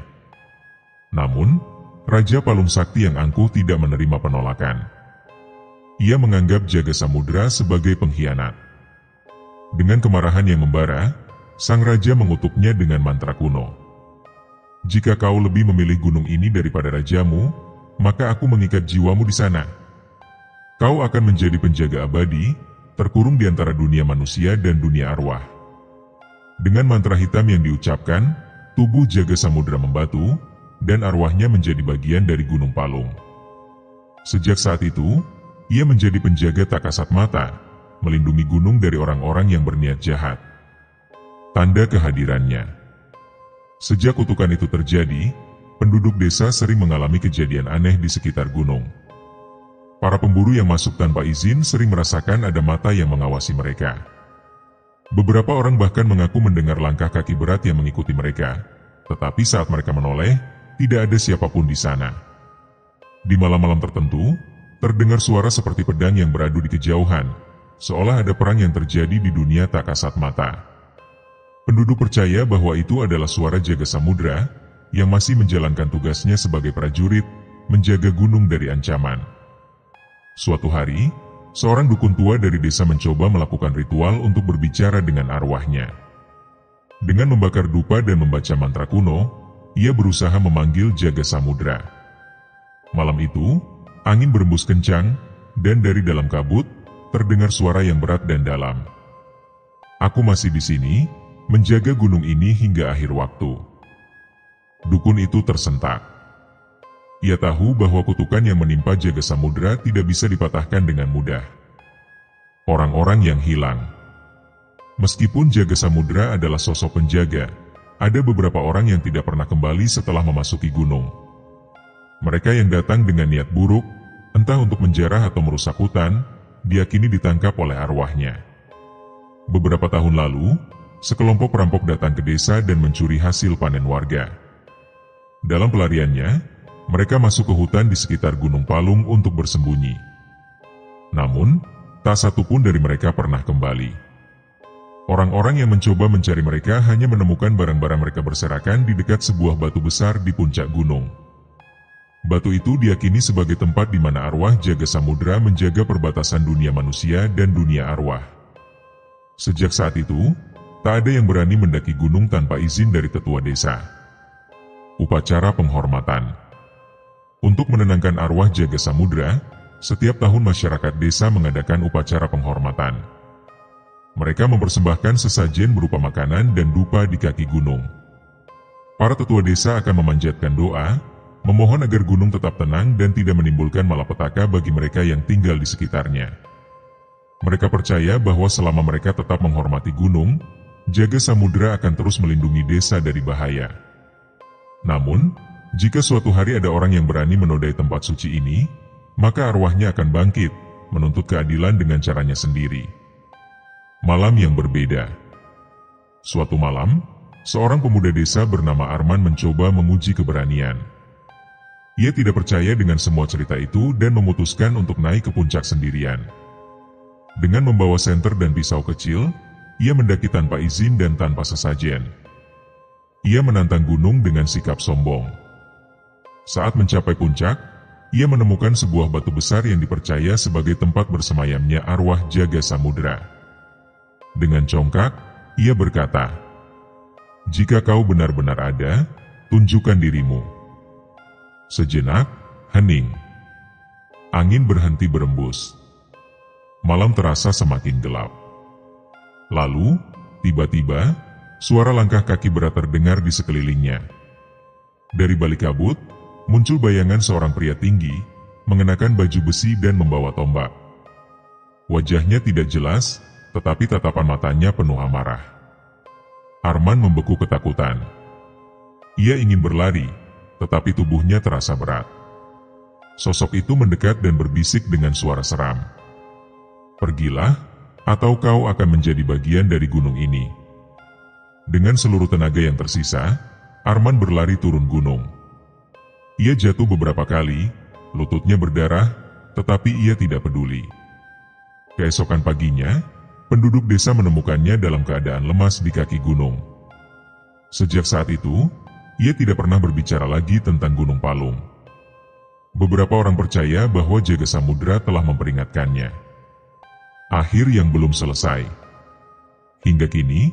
Namun, Raja Palung Sakti yang angkuh tidak menerima penolakan. Ia menganggap Jaga Samudra sebagai pengkhianat. Dengan kemarahan yang membara, sang raja mengutuknya dengan mantra kuno. "Jika kau lebih memilih gunung ini daripada rajamu, maka aku mengikat jiwamu di sana. Kau akan menjadi penjaga abadi, terkurung di antara dunia manusia dan dunia arwah." Dengan mantra hitam yang diucapkan, tubuh Jaga Samudra membatu, dan arwahnya menjadi bagian dari Gunung Palung. Sejak saat itu, ia menjadi penjaga tak kasat mata, melindungi gunung dari orang-orang yang berniat jahat. Tanda kehadirannya. Sejak kutukan itu terjadi, penduduk desa sering mengalami kejadian aneh di sekitar gunung. Para pemburu yang masuk tanpa izin sering merasakan ada mata yang mengawasi mereka. Beberapa orang bahkan mengaku mendengar langkah kaki berat yang mengikuti mereka, tetapi saat mereka menoleh, tidak ada siapapun di sana. Di malam-malam tertentu, terdengar suara seperti pedang yang beradu di kejauhan, seolah ada perang yang terjadi di dunia tak kasat mata. Penduduk percaya bahwa itu adalah suara jaga samudra yang masih menjalankan tugasnya sebagai prajurit, menjaga gunung dari ancaman. Suatu hari, seorang dukun tua dari desa mencoba melakukan ritual untuk berbicara dengan arwahnya. Dengan membakar dupa dan membaca mantra kuno, ia berusaha memanggil jaga samudra. Malam itu, angin berembus kencang, dan dari dalam kabut, terdengar suara yang berat dan dalam. "Aku masih di sini, menjaga gunung ini hingga akhir waktu." Dukun itu tersentak. Ia tahu bahwa kutukan yang menimpa jaga samudra tidak bisa dipatahkan dengan mudah. Orang-orang yang hilang. Meskipun jaga samudra adalah sosok penjaga, ada beberapa orang yang tidak pernah kembali setelah memasuki gunung. Mereka yang datang dengan niat buruk, entah untuk menjarah atau merusak hutan, diyakini ditangkap oleh arwahnya. Beberapa tahun lalu, sekelompok perampok datang ke desa dan mencuri hasil panen warga. Dalam pelariannya, mereka masuk ke hutan di sekitar Gunung Palung untuk bersembunyi. Namun, tak satu pun dari mereka pernah kembali. Orang-orang yang mencoba mencari mereka hanya menemukan barang-barang mereka berserakan di dekat sebuah batu besar di puncak gunung. Batu itu diyakini sebagai tempat di mana arwah jaga samudra menjaga perbatasan dunia manusia dan dunia arwah. Sejak saat itu, tak ada yang berani mendaki gunung tanpa izin dari tetua desa. Upacara penghormatan. Untuk menenangkan arwah jaga samudra, setiap tahun masyarakat desa mengadakan upacara penghormatan. Mereka mempersembahkan sesajen berupa makanan dan dupa di kaki gunung. Para tetua desa akan memanjatkan doa, memohon agar gunung tetap tenang dan tidak menimbulkan malapetaka bagi mereka yang tinggal di sekitarnya. Mereka percaya bahwa selama mereka tetap menghormati gunung, jaga samudra akan terus melindungi desa dari bahaya. Namun, jika suatu hari ada orang yang berani menodai tempat suci ini, maka arwahnya akan bangkit, menuntut keadilan dengan caranya sendiri. Malam yang berbeda. Suatu malam, seorang pemuda desa bernama Arman mencoba menguji keberanian. Ia tidak percaya dengan semua cerita itu dan memutuskan untuk naik ke puncak sendirian. Dengan membawa senter dan pisau kecil, ia mendaki tanpa izin dan tanpa sesajen. Ia menantang gunung dengan sikap sombong. Saat mencapai puncak, ia menemukan sebuah batu besar yang dipercaya sebagai tempat bersemayamnya arwah jaga samudra. Dengan congkak, ia berkata, "Jika kau benar-benar ada, tunjukkan dirimu." Sejenak, hening. Angin berhenti berembus. Malam terasa semakin gelap. Lalu, tiba-tiba, suara langkah kaki berat terdengar di sekelilingnya. Dari balik kabut, muncul bayangan seorang pria tinggi, mengenakan baju besi dan membawa tombak. Wajahnya tidak jelas, tetapi tatapan matanya penuh amarah. Arman membeku ketakutan. Ia ingin berlari, tetapi tubuhnya terasa berat. Sosok itu mendekat dan berbisik dengan suara seram. "Pergilah, atau kau akan menjadi bagian dari gunung ini." Dengan seluruh tenaga yang tersisa, Arman berlari turun gunung. Ia jatuh beberapa kali, lututnya berdarah, tetapi ia tidak peduli. Keesokan paginya, penduduk desa menemukannya dalam keadaan lemas di kaki gunung. Sejak saat itu, ia tidak pernah berbicara lagi tentang Gunung Palung. Beberapa orang percaya bahwa jaga samudra telah memperingatkannya. Akhir yang belum selesai. Hingga kini,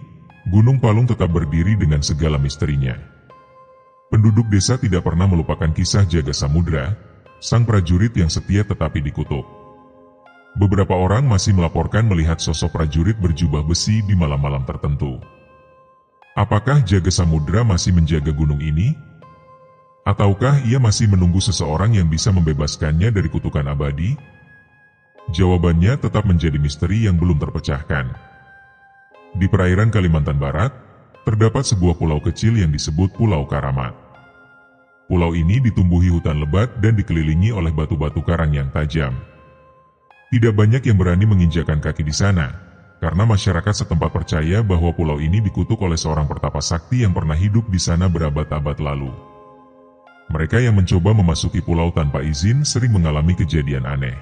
Gunung Palung tetap berdiri dengan segala misterinya. Penduduk desa tidak pernah melupakan kisah jaga samudra, sang prajurit yang setia tetapi dikutuk. Beberapa orang masih melaporkan melihat sosok prajurit berjubah besi di malam-malam tertentu. Apakah jaga samudra masih menjaga gunung ini? Ataukah ia masih menunggu seseorang yang bisa membebaskannya dari kutukan abadi? Jawabannya tetap menjadi misteri yang belum terpecahkan. Di perairan Kalimantan Barat, terdapat sebuah pulau kecil yang disebut Pulau Karamat. Pulau ini ditumbuhi hutan lebat dan dikelilingi oleh batu-batu karang yang tajam. Tidak banyak yang berani menginjakan kaki di sana, karena masyarakat setempat percaya bahwa pulau ini dikutuk oleh seorang pertapa sakti yang pernah hidup di sana berabad-abad lalu. Mereka yang mencoba memasuki pulau tanpa izin sering mengalami kejadian aneh.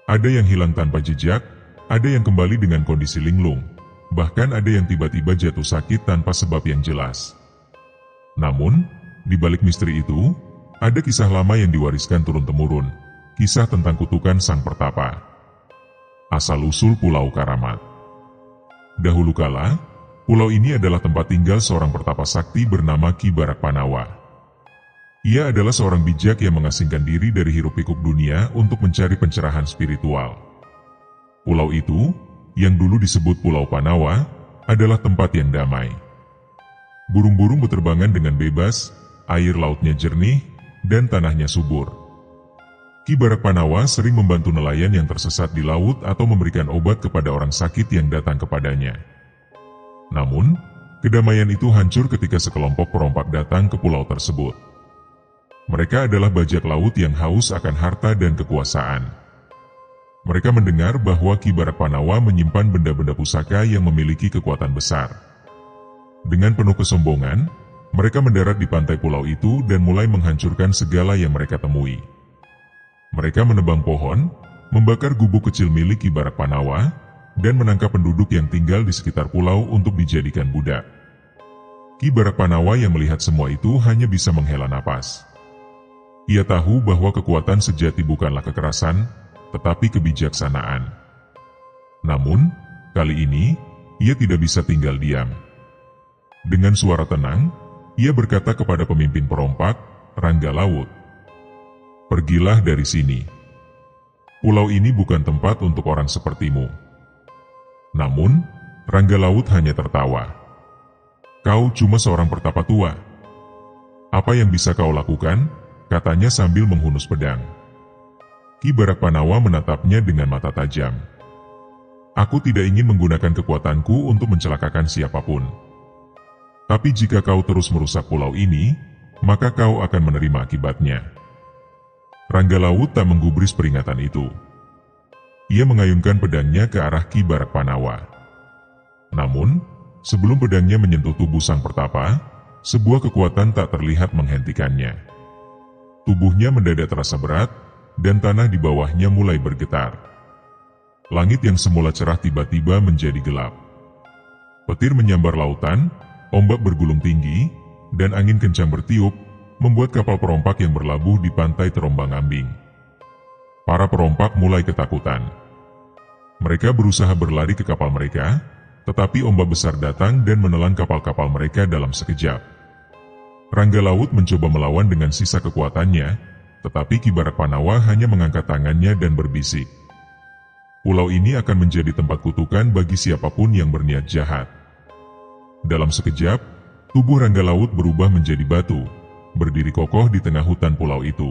Ada yang hilang tanpa jejak, ada yang kembali dengan kondisi linglung, bahkan ada yang tiba-tiba jatuh sakit tanpa sebab yang jelas. Namun, di balik misteri itu, ada kisah lama yang diwariskan turun-temurun, kisah tentang kutukan sang pertapa. Asal-usul Pulau Karamat. Dahulu kala, pulau ini adalah tempat tinggal seorang pertapa sakti bernama Ki Barak Panawa. Ia adalah seorang bijak yang mengasingkan diri dari hiruk-pikuk dunia untuk mencari pencerahan spiritual. Pulau itu, yang dulu disebut Pulau Panawa, adalah tempat yang damai. Burung-burung berterbangan dengan bebas, air lautnya jernih, dan tanahnya subur. Ki Barak Panawa sering membantu nelayan yang tersesat di laut atau memberikan obat kepada orang sakit yang datang kepadanya. Namun, kedamaian itu hancur ketika sekelompok perompak datang ke pulau tersebut. Mereka adalah bajak laut yang haus akan harta dan kekuasaan. Mereka mendengar bahwa Ki Barak Panawa menyimpan benda-benda pusaka yang memiliki kekuatan besar. Dengan penuh kesombongan, mereka mendarat di pantai pulau itu dan mulai menghancurkan segala yang mereka temui. Mereka menebang pohon, membakar gubuk kecil milik Ki Barak Panawa, dan menangkap penduduk yang tinggal di sekitar pulau untuk dijadikan budak. Ki Barak Panawa yang melihat semua itu hanya bisa menghela napas. Ia tahu bahwa kekuatan sejati bukanlah kekerasan, tetapi kebijaksanaan. Namun, kali ini, ia tidak bisa tinggal diam. Dengan suara tenang, ia berkata kepada pemimpin perompak, Rangga Laut, "Pergilah dari sini. Pulau ini bukan tempat untuk orang sepertimu." Namun, Rangga Laut hanya tertawa. "Kau cuma seorang pertapa tua. Apa yang bisa kau lakukan?" katanya sambil menghunus pedang. Ki Barak Panawa menatapnya dengan mata tajam. "Aku tidak ingin menggunakan kekuatanku untuk mencelakakan siapapun. Tapi jika kau terus merusak pulau ini, maka kau akan menerima akibatnya." Rangga Laut tak menggubris peringatan itu. Ia mengayunkan pedangnya ke arah Ki Barak Panawa. Namun, sebelum pedangnya menyentuh tubuh sang pertapa, sebuah kekuatan tak terlihat menghentikannya. Tubuhnya mendadak terasa berat, dan tanah di bawahnya mulai bergetar. Langit yang semula cerah tiba-tiba menjadi gelap. Petir menyambar lautan, ombak bergulung tinggi, dan angin kencang bertiup, membuat kapal perompak yang berlabuh di pantai terombang-ambing. Para perompak mulai ketakutan. Mereka berusaha berlari ke kapal mereka, tetapi ombak besar datang dan menelan kapal-kapal mereka dalam sekejap. Rangga Laut mencoba melawan dengan sisa kekuatannya, tetapi Ki Barak Panawa hanya mengangkat tangannya dan berbisik, "Pulau ini akan menjadi tempat kutukan bagi siapapun yang berniat jahat." Dalam sekejap, tubuh Rangga Laut berubah menjadi batu, berdiri kokoh di tengah hutan pulau itu.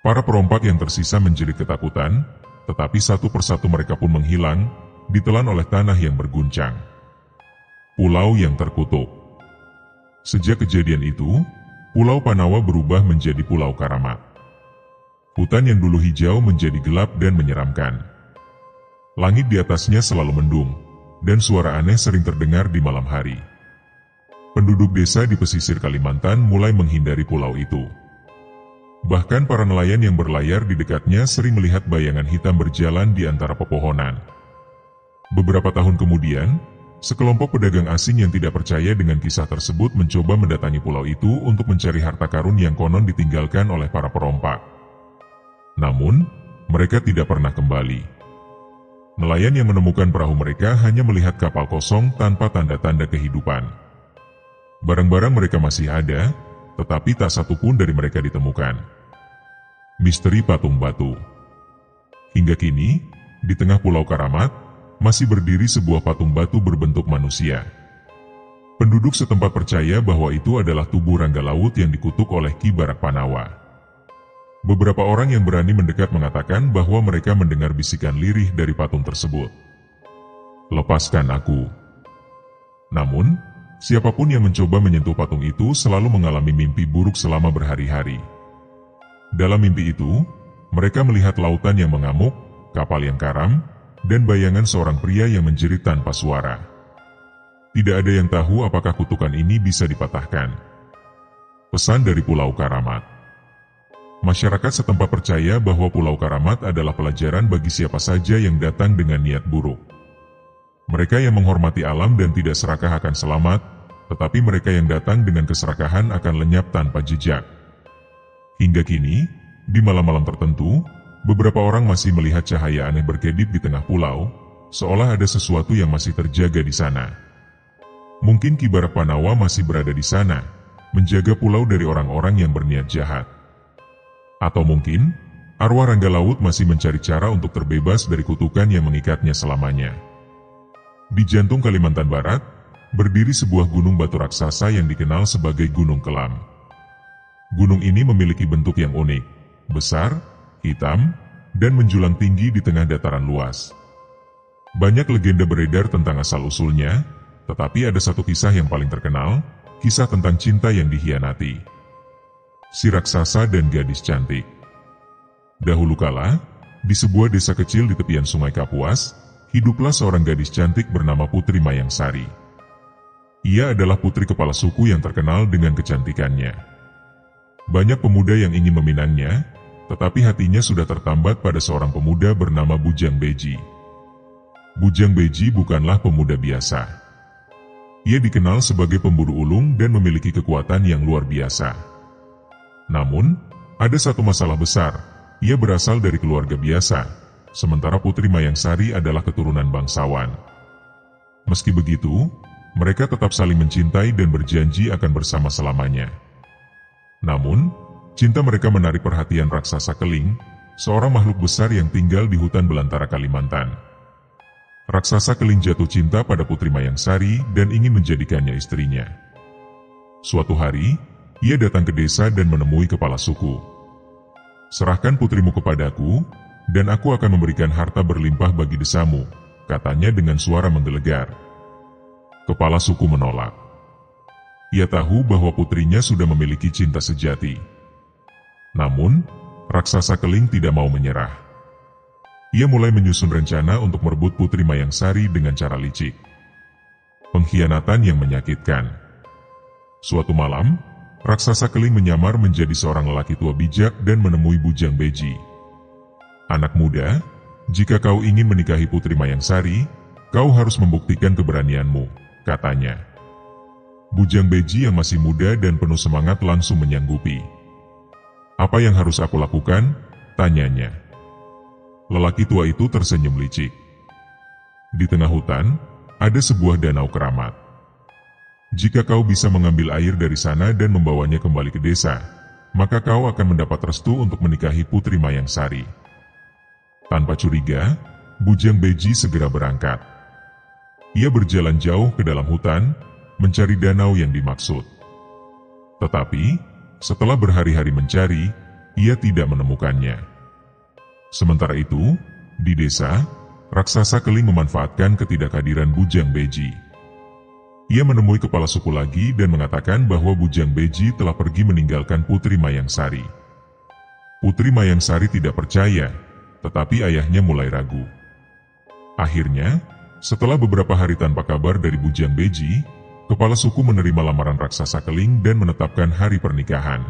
Para perompak yang tersisa menjerit ketakutan, tetapi satu persatu mereka pun menghilang, ditelan oleh tanah yang berguncang. Pulau yang terkutuk. Sejak kejadian itu, Pulau Panawa berubah menjadi Pulau Karamat. Hutan yang dulu hijau menjadi gelap dan menyeramkan. Langit di atasnya selalu mendung, dan suara aneh sering terdengar di malam hari. Penduduk desa di pesisir Kalimantan mulai menghindari pulau itu. Bahkan para nelayan yang berlayar di dekatnya sering melihat bayangan hitam berjalan di antara pepohonan. Beberapa tahun kemudian, sekelompok pedagang asing yang tidak percaya dengan kisah tersebut mencoba mendatangi pulau itu untuk mencari harta karun yang konon ditinggalkan oleh para perompak. Namun, mereka tidak pernah kembali. Nelayan yang menemukan perahu mereka hanya melihat kapal kosong tanpa tanda-tanda kehidupan. Barang-barang mereka masih ada, tetapi tak satu pun dari mereka ditemukan. Misteri patung batu. Hingga kini, di tengah Pulau Karamat, masih berdiri sebuah patung batu berbentuk manusia. Penduduk setempat percaya bahwa itu adalah tubuh Rangga Laut yang dikutuk oleh Ki Barak Panawa. Beberapa orang yang berani mendekat mengatakan bahwa mereka mendengar bisikan lirih dari patung tersebut. "Lepaskan aku." Namun, siapapun yang mencoba menyentuh patung itu selalu mengalami mimpi buruk selama berhari-hari. Dalam mimpi itu, mereka melihat lautan yang mengamuk, kapal yang karam, dan bayangan seorang pria yang menjerit tanpa suara. Tidak ada yang tahu apakah kutukan ini bisa dipatahkan. Pesan dari Pulau Karamat. Masyarakat setempat percaya bahwa Pulau Karamat adalah pelajaran bagi siapa saja yang datang dengan niat buruk. Mereka yang menghormati alam dan tidak serakah akan selamat, tetapi mereka yang datang dengan keserakahan akan lenyap tanpa jejak. Hingga kini, di malam-malam tertentu, beberapa orang masih melihat cahaya aneh berkedip di tengah pulau, seolah ada sesuatu yang masih terjaga di sana. Mungkin Ki Barak Panawa masih berada di sana, menjaga pulau dari orang-orang yang berniat jahat. Atau mungkin, arwah Rangga Laut masih mencari cara untuk terbebas dari kutukan yang mengikatnya selamanya. Di jantung Kalimantan Barat, berdiri sebuah gunung batu raksasa yang dikenal sebagai Gunung Kelam. Gunung ini memiliki bentuk yang unik, besar, hitam, dan menjulang tinggi di tengah dataran luas. Banyak legenda beredar tentang asal-usulnya, tetapi ada satu kisah yang paling terkenal, kisah tentang cinta yang dikhianati. Si raksasa dan gadis cantik. Dahulu kala, di sebuah desa kecil di tepian Sungai Kapuas, hiduplah seorang gadis cantik bernama Putri Mayang Sari. Ia adalah putri kepala suku yang terkenal dengan kecantikannya. Banyak pemuda yang ingin meminangnya, tetapi hatinya sudah tertambat pada seorang pemuda bernama Bujang Beji. Bujang Beji bukanlah pemuda biasa. Ia dikenal sebagai pemburu ulung dan memiliki kekuatan yang luar biasa. Namun, ada satu masalah besar, ia berasal dari keluarga biasa. Sementara Putri Mayang Sari adalah keturunan bangsawan. Meski begitu, mereka tetap saling mencintai dan berjanji akan bersama selamanya. Namun, cinta mereka menarik perhatian raksasa Keling, seorang makhluk besar yang tinggal di hutan belantara Kalimantan. Raksasa Keling jatuh cinta pada Putri Mayang Sari dan ingin menjadikannya istrinya. Suatu hari, ia datang ke desa dan menemui kepala suku. "Serahkan putrimu kepadaku, dan aku akan memberikan harta berlimpah bagi desamu," katanya dengan suara menggelegar. Kepala suku menolak. Ia tahu bahwa putrinya sudah memiliki cinta sejati. Namun, raksasa Keling tidak mau menyerah. Ia mulai menyusun rencana untuk merebut Putri Mayang Sari dengan cara licik. Pengkhianatan yang menyakitkan. Suatu malam, raksasa Keling menyamar menjadi seorang lelaki tua bijak dan menemui Bujang Beji. "Anak muda, jika kau ingin menikahi Putri Mayang Sari, kau harus membuktikan keberanianmu," katanya. Bujang Beji yang masih muda dan penuh semangat langsung menyanggupi. "Apa yang harus aku lakukan?" tanyanya. Lelaki tua itu tersenyum licik. Di tengah hutan, ada sebuah danau keramat. Jika kau bisa mengambil air dari sana dan membawanya kembali ke desa, maka kau akan mendapat restu untuk menikahi Putri Mayang Sari. Tanpa curiga, Bujang Beji segera berangkat. Ia berjalan jauh ke dalam hutan, mencari danau yang dimaksud. Tetapi, setelah berhari-hari mencari, ia tidak menemukannya. Sementara itu, di desa, raksasa Keling memanfaatkan ketidakhadiran Bujang Beji. Ia menemui kepala suku lagi dan mengatakan bahwa Bujang Beji telah pergi meninggalkan Putri Mayang Sari. Putri Mayang Sari tidak percaya, tetapi ayahnya mulai ragu. Akhirnya, setelah beberapa hari tanpa kabar dari Bujang Beji, kepala suku menerima lamaran raksasa Keling dan menetapkan hari pernikahan.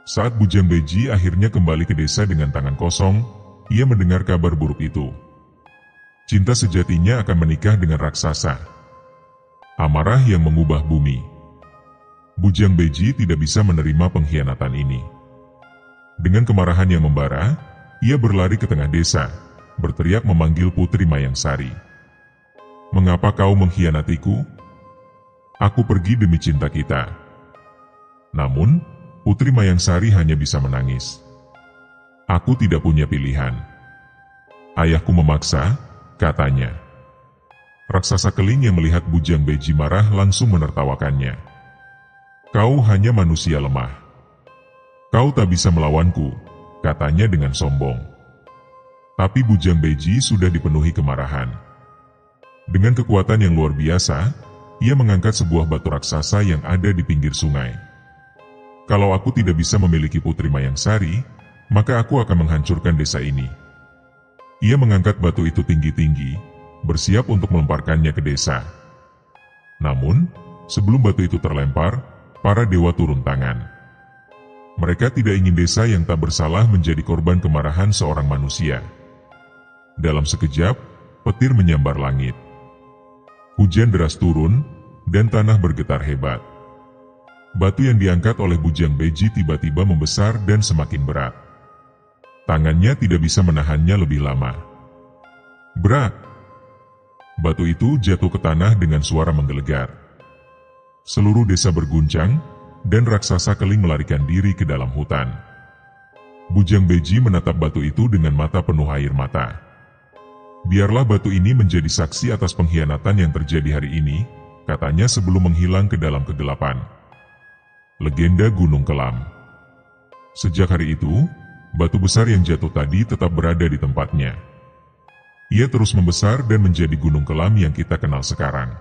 Saat Bujang Beji akhirnya kembali ke desa dengan tangan kosong, ia mendengar kabar buruk itu. Cinta sejatinya akan menikah dengan raksasa. Amarah yang mengubah bumi. Bujang Beji tidak bisa menerima pengkhianatan ini. Dengan kemarahan yang membara, ia berlari ke tengah desa, berteriak memanggil Putri Mayang Sari. "Mengapa kau mengkhianatiku? Aku pergi demi cinta kita." Namun, Putri Mayang Sari hanya bisa menangis. "Aku tidak punya pilihan. Ayahku memaksa," katanya. Raksasa Keling yang melihat Bujang Beji marah langsung menertawakannya. "Kau hanya manusia lemah. Kau tak bisa melawanku," katanya dengan sombong. Tapi Bujang Beji sudah dipenuhi kemarahan. Dengan kekuatan yang luar biasa, ia mengangkat sebuah batu raksasa yang ada di pinggir sungai. "Kalau aku tidak bisa memiliki Putri Mayang Sari, maka aku akan menghancurkan desa ini." Ia mengangkat batu itu tinggi-tinggi, bersiap untuk melemparkannya ke desa. Namun, sebelum batu itu terlempar, para dewa turun tangan. Mereka tidak ingin desa yang tak bersalah menjadi korban kemarahan seorang manusia. Dalam sekejap, petir menyambar langit. Hujan deras turun, dan tanah bergetar hebat. Batu yang diangkat oleh Bujang Beji tiba-tiba membesar dan semakin berat. Tangannya tidak bisa menahannya lebih lama. Brak! Batu itu jatuh ke tanah dengan suara menggelegar. Seluruh desa berguncang, dan raksasa keling melarikan diri ke dalam hutan. Bujang Beji menatap batu itu dengan mata penuh air mata. Biarlah batu ini menjadi saksi atas pengkhianatan yang terjadi hari ini, katanya sebelum menghilang ke dalam kegelapan. Legenda Gunung Kelam. Sejak hari itu, batu besar yang jatuh tadi tetap berada di tempatnya. Ia terus membesar dan menjadi gunung kelam yang kita kenal sekarang.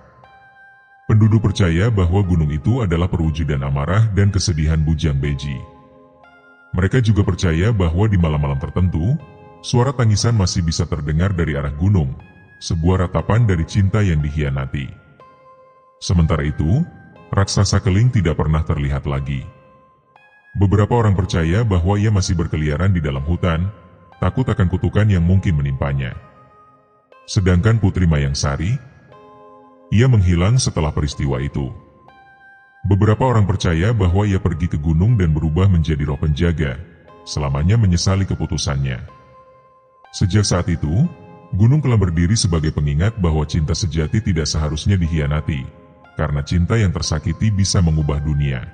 Penduduk percaya bahwa gunung itu adalah perwujudan amarah dan kesedihan Bujang Beji. Mereka juga percaya bahwa di malam-malam tertentu, suara tangisan masih bisa terdengar dari arah gunung, sebuah ratapan dari cinta yang dikhianati. Sementara itu, raksasa keling tidak pernah terlihat lagi. Beberapa orang percaya bahwa ia masih berkeliaran di dalam hutan, takut akan kutukan yang mungkin menimpanya. Sedangkan Putri Mayang Sari, ia menghilang setelah peristiwa itu. Beberapa orang percaya bahwa ia pergi ke gunung dan berubah menjadi roh penjaga, selamanya menyesali keputusannya. Sejak saat itu, Gunung Kelam berdiri sebagai pengingat bahwa cinta sejati tidak seharusnya dikhianati, karena cinta yang tersakiti bisa mengubah dunia.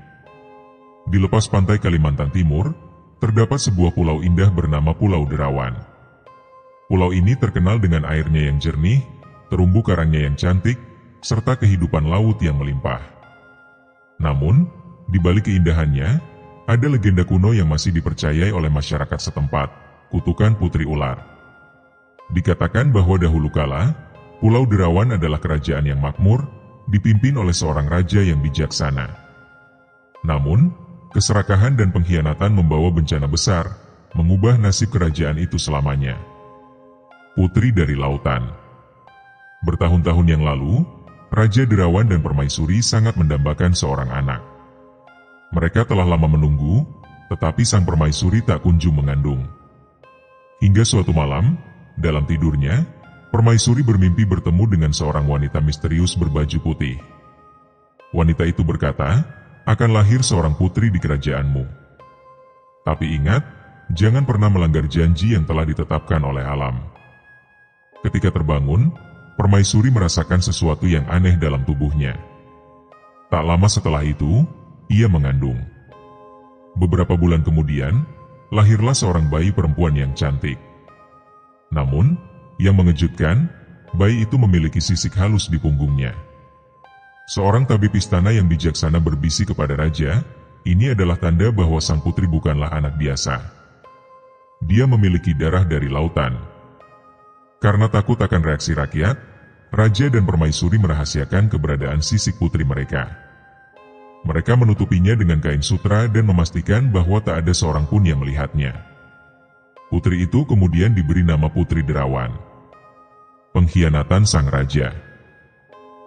Di lepas pantai Kalimantan Timur, terdapat sebuah pulau indah bernama Pulau Derawan. Pulau ini terkenal dengan airnya yang jernih, terumbu karangnya yang cantik, serta kehidupan laut yang melimpah. Namun, di balik keindahannya, ada legenda kuno yang masih dipercayai oleh masyarakat setempat, kutukan Putri Ular. Dikatakan bahwa dahulu kala, Pulau Derawan adalah kerajaan yang makmur, dipimpin oleh seorang raja yang bijaksana. Namun, keserakahan dan pengkhianatan membawa bencana besar, mengubah nasib kerajaan itu selamanya. Putri dari Lautan. Bertahun-tahun yang lalu, Raja Derawan dan Permaisuri sangat mendambakan seorang anak. Mereka telah lama menunggu, tetapi sang Permaisuri tak kunjung mengandung. Hingga suatu malam, dalam tidurnya, Permaisuri bermimpi bertemu dengan seorang wanita misterius berbaju putih. Wanita itu berkata, akan lahir seorang putri di kerajaanmu. Tapi ingat, jangan pernah melanggar janji yang telah ditetapkan oleh alam. Ketika terbangun, Permaisuri merasakan sesuatu yang aneh dalam tubuhnya. Tak lama setelah itu, ia mengandung. Beberapa bulan kemudian, lahirlah seorang bayi perempuan yang cantik. Namun, yang mengejutkan, bayi itu memiliki sisik halus di punggungnya. Seorang tabib istana yang bijaksana berbisik kepada raja, ini adalah tanda bahwa sang putri bukanlah anak biasa. Dia memiliki darah dari lautan. Karena takut akan reaksi rakyat, Raja dan Permaisuri merahasiakan keberadaan sisik putri mereka. Mereka menutupinya dengan kain sutra dan memastikan bahwa tak ada seorang pun yang melihatnya. Putri itu kemudian diberi nama Putri Derawan. Pengkhianatan sang raja.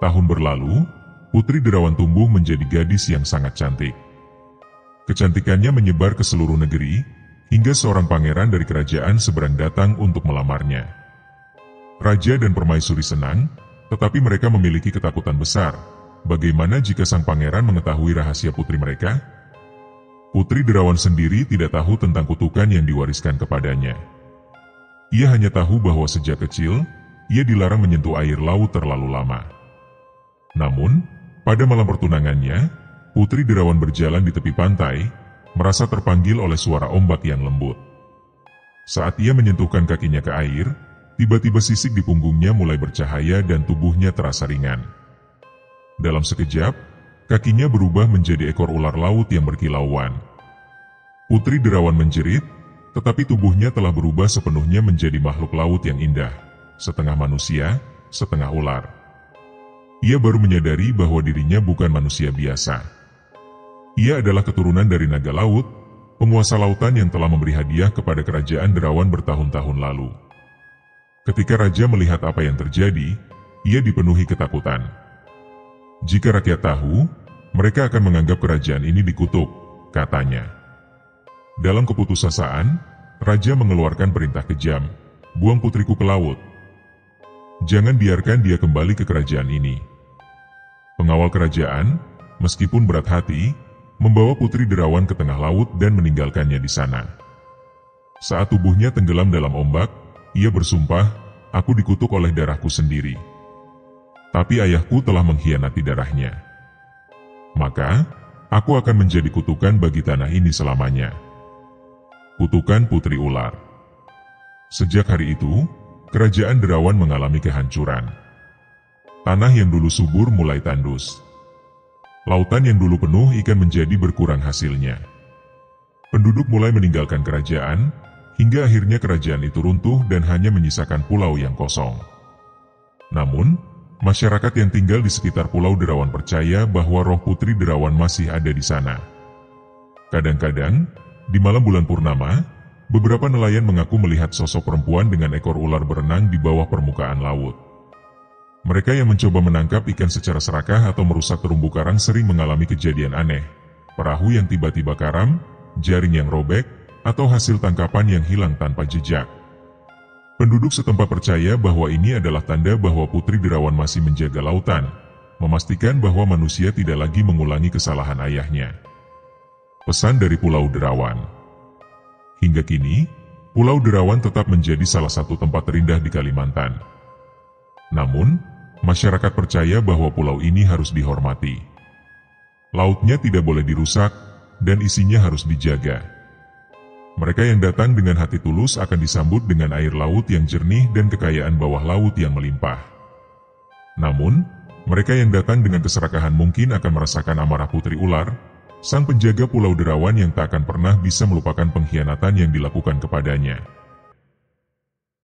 Tahun berlalu, Putri Derawan tumbuh menjadi gadis yang sangat cantik. Kecantikannya menyebar ke seluruh negeri, hingga seorang pangeran dari kerajaan seberang datang untuk melamarnya. Raja dan Permaisuri senang, tetapi mereka memiliki ketakutan besar. Bagaimana jika sang pangeran mengetahui rahasia putri mereka? Putri Derawan sendiri tidak tahu tentang kutukan yang diwariskan kepadanya. Ia hanya tahu bahwa sejak kecil, ia dilarang menyentuh air laut terlalu lama. Namun, pada malam pertunangannya, Putri Derawan berjalan di tepi pantai, merasa terpanggil oleh suara ombak yang lembut. Saat ia menyentuhkan kakinya ke air, tiba-tiba sisik di punggungnya mulai bercahaya dan tubuhnya terasa ringan. Dalam sekejap, kakinya berubah menjadi ekor ular laut yang berkilauan. Putri Derawan menjerit, tetapi tubuhnya telah berubah sepenuhnya menjadi makhluk laut yang indah, setengah manusia, setengah ular. Ia baru menyadari bahwa dirinya bukan manusia biasa. Ia adalah keturunan dari naga laut, penguasa lautan yang telah memberi hadiah kepada kerajaan Derawan bertahun-tahun lalu. Ketika raja melihat apa yang terjadi, ia dipenuhi ketakutan. Jika rakyat tahu, mereka akan menganggap kerajaan ini dikutuk, katanya. Dalam keputusasaan, raja mengeluarkan perintah kejam, buang putriku ke laut. Jangan biarkan dia kembali ke kerajaan ini. Pengawal kerajaan, meskipun berat hati, membawa putri derawan ke tengah laut dan meninggalkannya di sana. Saat tubuhnya tenggelam dalam ombak, ia bersumpah, aku dikutuk oleh darahku sendiri. Tapi ayahku telah mengkhianati darahnya. Maka, aku akan menjadi kutukan bagi tanah ini selamanya. Kutukan Putri Ular. Sejak hari itu, kerajaan Derawan mengalami kehancuran. Tanah yang dulu subur mulai tandus. Lautan yang dulu penuh ikan menjadi berkurang hasilnya. Penduduk mulai meninggalkan kerajaan, hingga akhirnya kerajaan itu runtuh dan hanya menyisakan pulau yang kosong. Namun, masyarakat yang tinggal di sekitar Pulau Derawan percaya bahwa roh Putri Derawan masih ada di sana. Kadang-kadang, di malam bulan purnama, beberapa nelayan mengaku melihat sosok perempuan dengan ekor ular berenang di bawah permukaan laut. Mereka yang mencoba menangkap ikan secara serakah atau merusak terumbu karang sering mengalami kejadian aneh. Perahu yang tiba-tiba karam, jaring yang robek, atau hasil tangkapan yang hilang tanpa jejak. Penduduk setempat percaya bahwa ini adalah tanda bahwa Putri Derawan masih menjaga lautan, memastikan bahwa manusia tidak lagi mengulangi kesalahan ayahnya. Pesan dari Pulau Derawan. Hingga kini, Pulau Derawan tetap menjadi salah satu tempat terindah di Kalimantan. Namun, masyarakat percaya bahwa pulau ini harus dihormati. Lautnya tidak boleh dirusak, dan isinya harus dijaga. Mereka yang datang dengan hati tulus akan disambut dengan air laut yang jernih dan kekayaan bawah laut yang melimpah. Namun, mereka yang datang dengan keserakahan mungkin akan merasakan amarah Putri Ular, sang penjaga Pulau Derawan yang tak akan pernah bisa melupakan pengkhianatan yang dilakukan kepadanya.